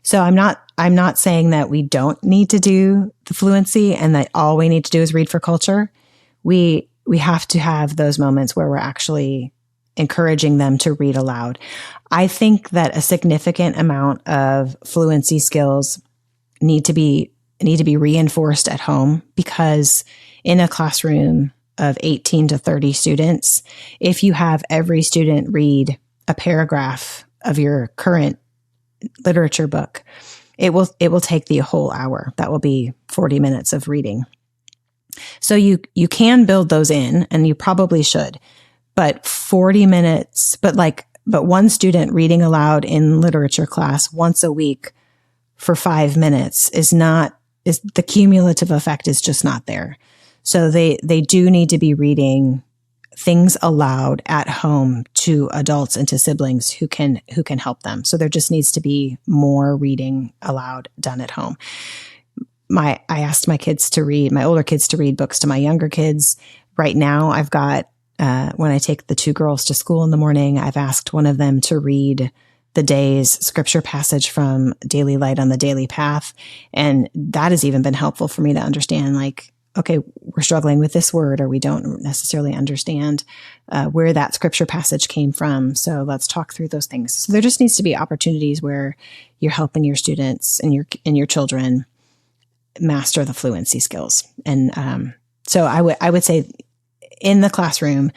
So I'm not saying that we don't need to do the fluency and that all we need to do is read for culture. We have to have those moments where we're actually encouraging them to read aloud. I think that a significant amount of fluency skills need to be reinforced at home, because in a classroom of 18 to 30 students, if you have every student read a paragraph of your current literature book, it will take the whole hour. That will be 40 minutes of reading. So you can build those in, and you probably should. But 40 minutes, but one student reading aloud in literature class once a week for 5 minutes is the cumulative effect is just not there. So they do need to be reading things aloud at home to adults and to siblings who can help them. So there just needs to be more reading aloud done at home. I asked my older kids to read books to my younger kids. Right now, I've got, when I take the 2 girls to school in the morning, I've asked one of them to read the day's scripture passage from Daily Light on the Daily Path. And that has even been helpful for me to understand, like, okay, we're struggling with this word, or we don't necessarily understand where that scripture passage came from. So let's talk through those things. So there just needs to be opportunities where you're helping your students and your children master the fluency skills. And so I would say in the classroom,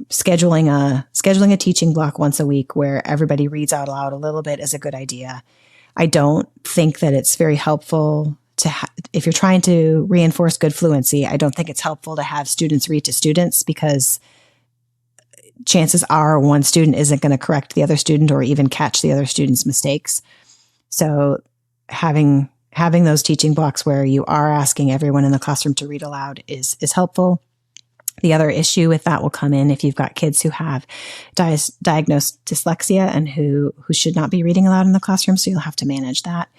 scheduling a teaching block once a week where everybody reads out loud a little bit is a good idea. I don't think that it's very helpful to if you're trying to reinforce good fluency, I don't think it's helpful to have students read to students, because chances are one student isn't going to correct the other student or even catch the other student's mistakes. So having those teaching blocks where you are asking everyone in the classroom to read aloud is helpful. The other issue with that will come in if you've got kids who have diagnosed dyslexia and who should not be reading aloud in the classroom. So you'll have to manage that.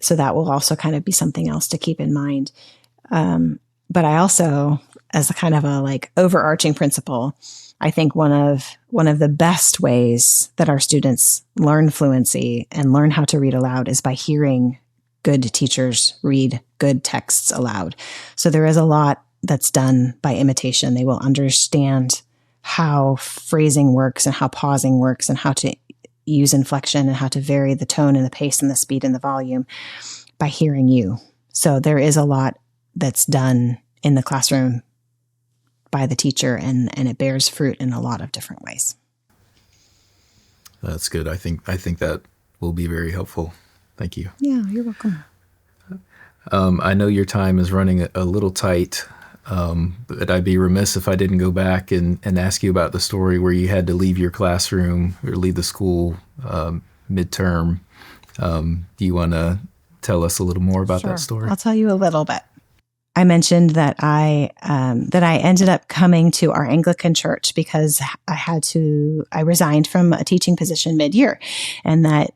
So that will also kind of be something else to keep in mind. But I also, as a kind of a like overarching principle, I think one of the best ways that our students learn fluency and learn how to read aloud is by hearing good teachers read good texts aloud. So there is a lot that's done by imitation. They will understand how phrasing works and how pausing works and how to use inflection and how to vary the tone and the pace and the speed and the volume by hearing you. So there is a lot that's done in the classroom by the teacher, and it bears fruit in a lot of different ways. That's good. I think that will be very helpful. Thank you. Yeah, you're welcome. I know your time is running a little tight. But I'd be remiss if I didn't go back and ask you about the story where you had to leave your classroom or leave the school midterm. Do you want to tell us a little more about that story? I'll tell you a little bit. I mentioned that I ended up coming to our Anglican church because I resigned from a teaching position mid-year, and that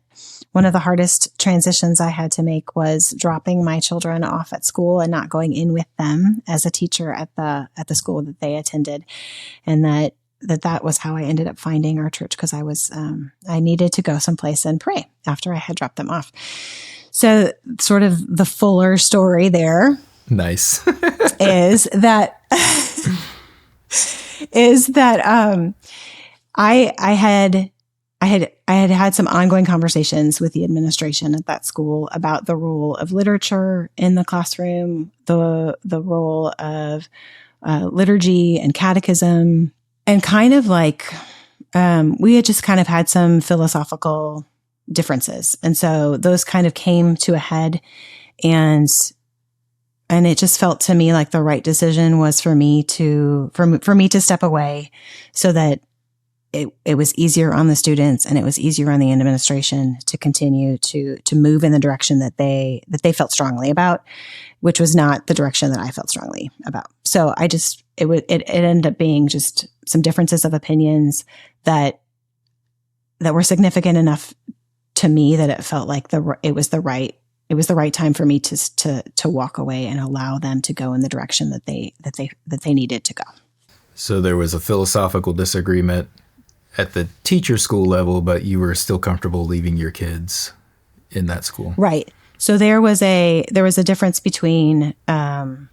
one of the hardest transitions I had to make was dropping my children off at school and not going in with them as a teacher at the school that they attended. And that was how I ended up finding our church, because I needed to go someplace and pray after I had dropped them off. So sort of the fuller story there. Nice. is that I had some ongoing conversations with the administration at that school about the role of literature in the classroom, the role of liturgy and catechism, and kind of like we had just kind of had some philosophical differences, and so those kind of came to a head, and it just felt to me like the right decision was for me to step away, so that it was easier on the students and it was easier on the administration to continue to move in the direction that they felt strongly about, which was not the direction that I felt strongly about. So it ended up being just some differences of opinions that were significant enough to me that it felt like it was the right time for me to walk away and allow them to go in the direction that they needed to go. So there was a philosophical disagreement at the teacher school level, but you were still comfortable leaving your kids in that school. Right. So there was a difference between it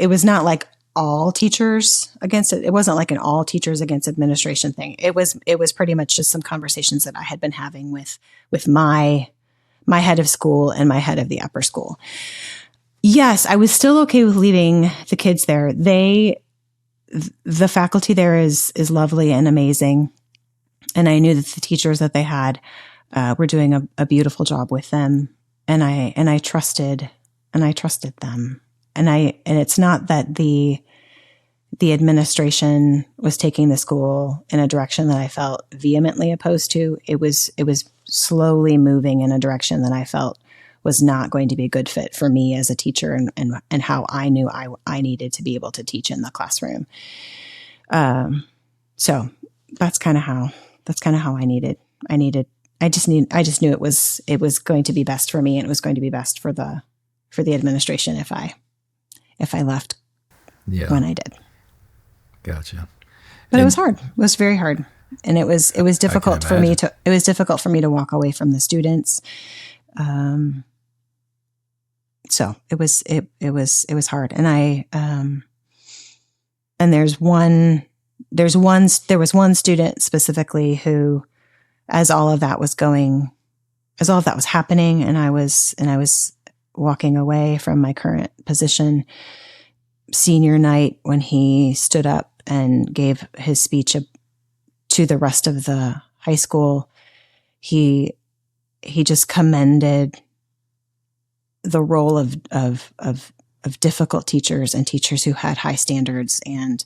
was not like all teachers against it. It wasn't like an all teachers against administration thing. It was pretty much just some conversations that I had been having with my head of school and my head of the upper school. Yes, I was still okay with leaving the kids there. The faculty there is lovely and amazing. And I knew that the teachers that they had were doing a beautiful job with them. And I trusted them. And it's not that the administration was taking the school in a direction that I felt vehemently opposed to. It was slowly moving in a direction that I felt was not going to be a good fit for me as a teacher and how I knew I needed to be able to teach in the classroom. So that's kind of how I just knew it was going to be best for me, and it was going to be best for the administration if I left when I did. Gotcha. But it was hard. It was very hard. And it was difficult for me imagine. it was difficult for me to walk away from the students. So it was hard. And and there was one student specifically who, as all of that was happening, and I was walking away from my current position, senior night, when he stood up and gave his speech to the rest of the high school, he just commended the role of difficult teachers and teachers who had high standards, and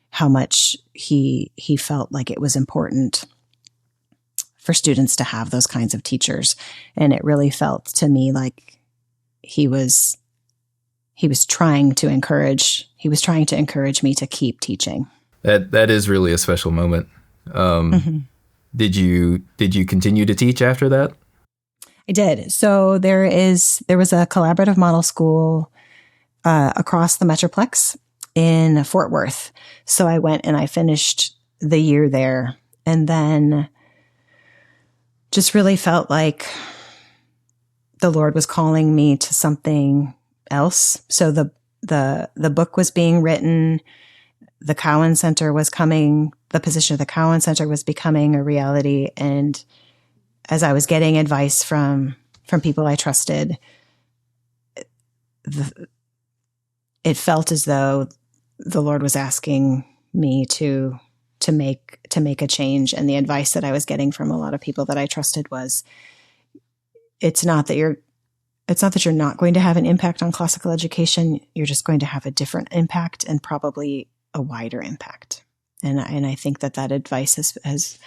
how much he felt like it was important for students to have those kinds of teachers. And it really felt to me like he was trying to encourage me to keep teaching. That is really a special moment. Did you continue to teach after that? I did. So there was a collaborative model school across the Metroplex in Fort Worth. So I went and I finished the year there, and then just really felt like the Lord was calling me to something else. So the book was being written, the Cowan Center was coming, the position of the Cowan Center was becoming a reality. And as I was getting advice from people I trusted, it felt as though the Lord was asking me to make a change. And the advice that I was getting from a lot of people that I trusted was, it's not that you're not going to have an impact on classical education. You're just going to have a different impact, and probably a wider impact. And I think that advice has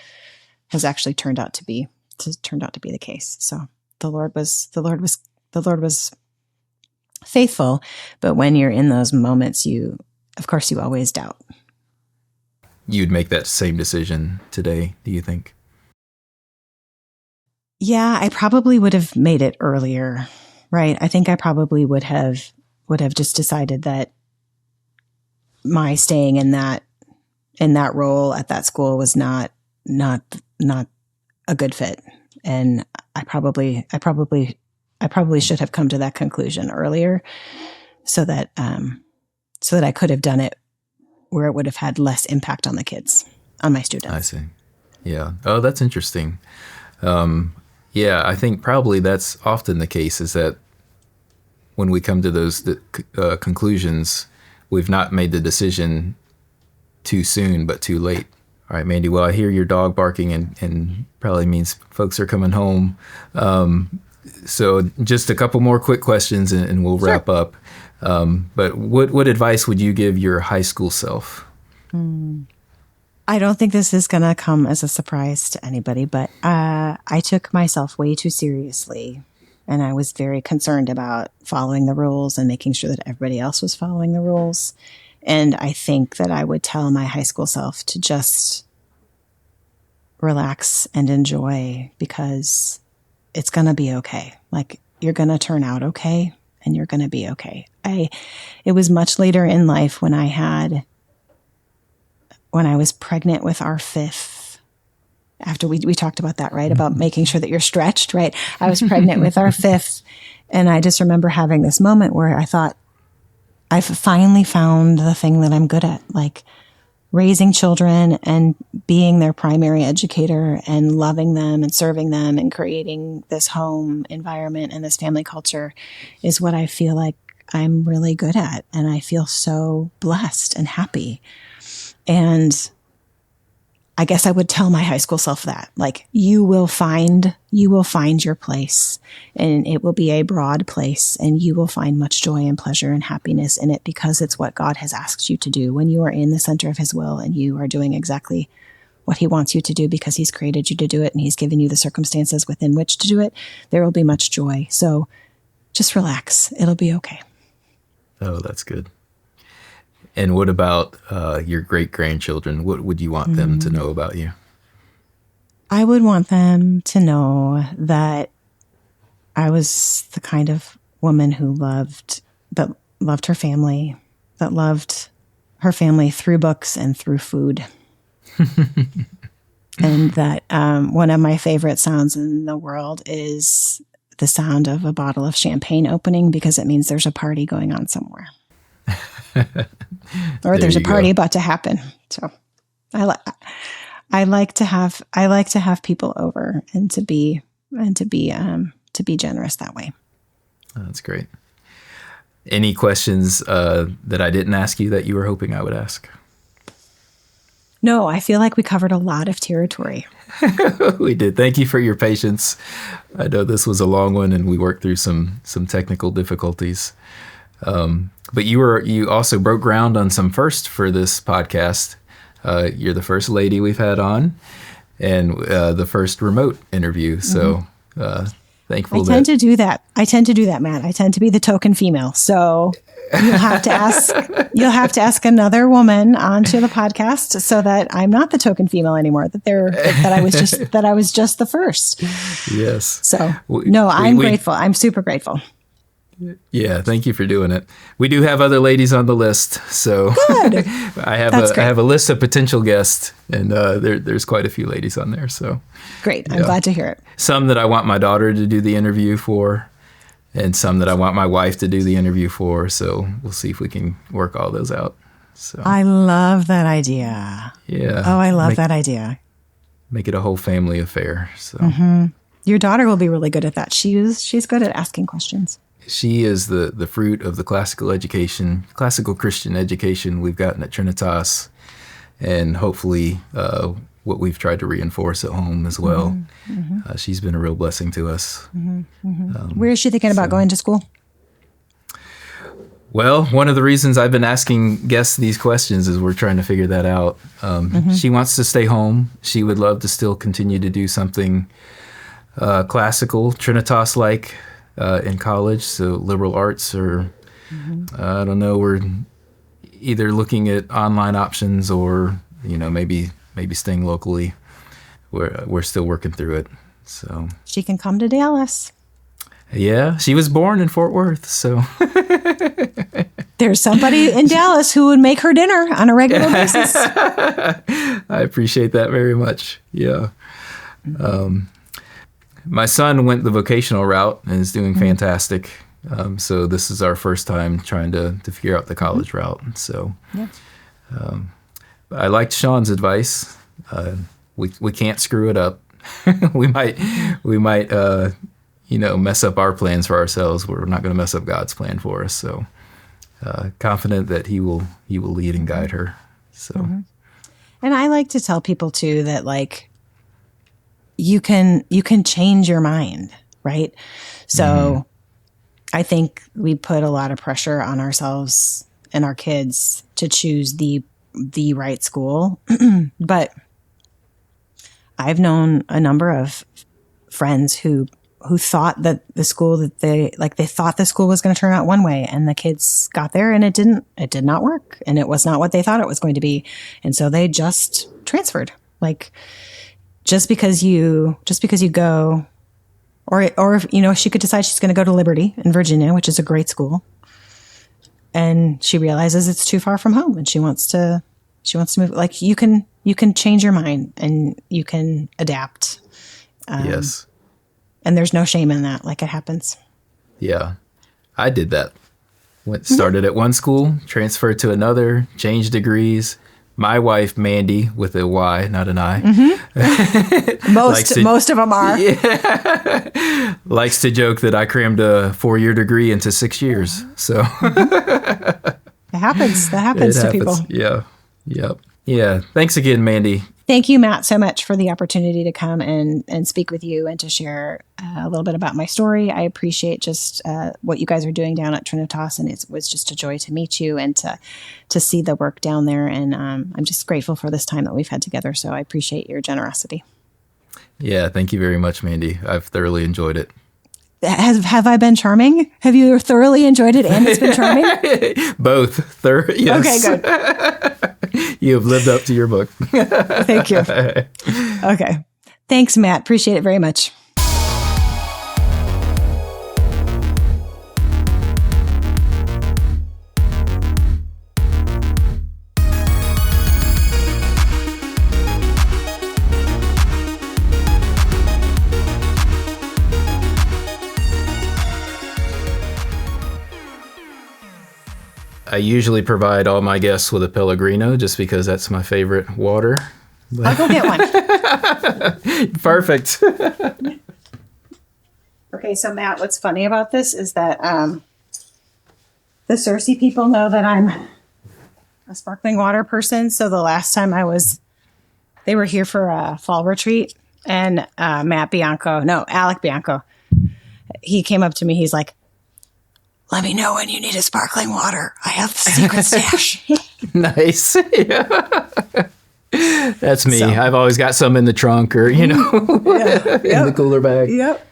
actually turned out to be the case. So the Lord was faithful, but when you're in those moments, of course you always doubt. You'd make that same decision today, do you think? Yeah, I probably would have made it earlier, right? I think I probably would have just decided that my staying in that role at that school was not a good fit. And I probably should have come to that conclusion earlier, so that I could have done it where it would have had less impact on the kids, on my students. I see. Yeah. Oh, that's interesting. Yeah, I think probably that's often the case, is that when we come to those conclusions, we've not made the decision too soon, but too late. All right, Mandi, well, I hear your dog barking and probably means folks are coming home. So just a couple more quick questions and we'll wrap up. But what advice would you give your high school self? I don't think this is going to come as a surprise to anybody, but I took myself way too seriously, and I was very concerned about following the rules and making sure that everybody else was following the rules. And I think that I would tell my high school self to just relax and enjoy, because it's going to be okay. Like, you're going to turn out okay, and you're going to be okay. It was much later in life when I was pregnant with our fifth, after we talked about that, right? About making sure that you're stretched, right? I was pregnant with our fifth, and I just remember having this moment where I thought, I've finally found the thing that I'm good at, like raising children and being their primary educator and loving them and serving them and creating this home environment and this family culture is what I feel like I'm really good at. And I feel so blessed and happy. And I guess I would tell my high school self that, like, you will find your place, and it will be a broad place, and you will find much joy and pleasure and happiness in it, because it's what God has asked you to do. When you are in the center of his will and you are doing exactly what he wants you to do, because he's created you to do it and he's given you the circumstances within which to do it, there will be much joy. So just relax. It'll be okay. Oh, that's good. And what about your great-grandchildren? What would you want them to know about you? I would want them to know that I was the kind of woman who loved her family, that loved her family through books and through food. And that one of my favorite sounds in the world is the sound of a bottle of champagne opening, because it means there's a party going on somewhere. Or there's a party about to happen. So I like to have people over and to be generous that way. Oh, that's great. Any questions that I didn't ask you that you were hoping I would ask? No, I feel like we covered a lot of territory. We did. Thank you for your patience. I know this was a long one, and we worked through some technical difficulties. But you also broke ground on some firsts for this podcast. You're the first lady we've had on, and the first remote interview. So thankful. I tend to do that, Matt. I tend to be the token female. So you'll have to ask another woman onto the podcast so that I'm not the token female anymore. That I was just the first. Yes. So I'm grateful. I'm super grateful. Yeah, thank you for doing it. We do have other ladies on the list, so good. I have a list of potential guests, and there's quite a few ladies on there. So great. I'm glad to hear it. Some that I want my daughter to do the interview for, and some that I want my wife to do the interview for. So we'll see if we can work all those out. So I love that idea. Yeah. Oh, I love that idea. Make it a whole family affair. So your daughter will be really good at that. She's good at asking questions. She is the fruit of the classical Christian education we've gotten at Trinitas, and hopefully what we've tried to reinforce at home as well. She's been a real blessing to us. Where is she thinking about going to school? Well, one of the reasons I've been asking guests these questions is we're trying to figure that out. She wants to stay home. She would love to still continue to do something classical, Trinitas-like, in college, so liberal arts, or I don't know, we're either looking at online options or maybe staying locally. We're still working through it. So she can come to Dallas. Yeah, she was born in Fort Worth, so there's somebody in Dallas who would make her dinner on a regular basis. I appreciate that very much. Yeah. My son went the vocational route and is doing fantastic. So this is our first time trying to figure out the college route. So I liked Sean's advice. We can't screw it up. we might mess up our plans for ourselves. We're not going to mess up God's plan for us. So confident that he will lead and guide her. So, and I like to tell people too that you can change your mind, right? So I think we put a lot of pressure on ourselves and our kids to choose the right school. But I've known a number of friends who thought that the school that they thought the school was going to turn out one way, and the kids got there and it did not work, and it was not what they thought it was going to be. And so they just transferred. Just because you go, or she could decide she's going to go to Liberty in Virginia, which is a great school, and she realizes it's too far from home, and she wants to move. You can change your mind and you can adapt. Yes, and there's no shame in that. It happens. Yeah, I did that. Started at one school, transferred to another, changed degrees. My wife, Mandi, with a Y, not an I. Most of them are. Yeah, likes to joke that I crammed a 4-year degree into 6 years. So it happens. That happens to people. Yeah. Yep. Yeah. Thanks again, Mandi. Thank you, Matt, so much for the opportunity to come and speak with you and to share a little bit about my story. I appreciate just what you guys are doing down at Trinitas, and it was just a joy to meet you and to see the work down there. And I'm just grateful for this time that we've had together. So I appreciate your generosity. Yeah, thank you very much, Mandi. I've thoroughly enjoyed it. Have I been charming? Have you thoroughly enjoyed it and it's been charming? Both. Yes. Okay, good. You have lived up to your book. Thank you. Okay. Thanks, Matt. Appreciate it very much. I usually provide all my guests with a Pellegrino just because that's my favorite water. I'll go get one. Perfect. Okay, so Matt, what's funny about this is that the Cersei people know that I'm a sparkling water person. So the last time they were here for a fall retreat, and Alec Bianco, he came up to me. He's like, "Let me know when you need a sparkling water. I have the secret stash." Nice. Yeah. That's me. So. I've always got some in the trunk or, in the cooler bag. Yep.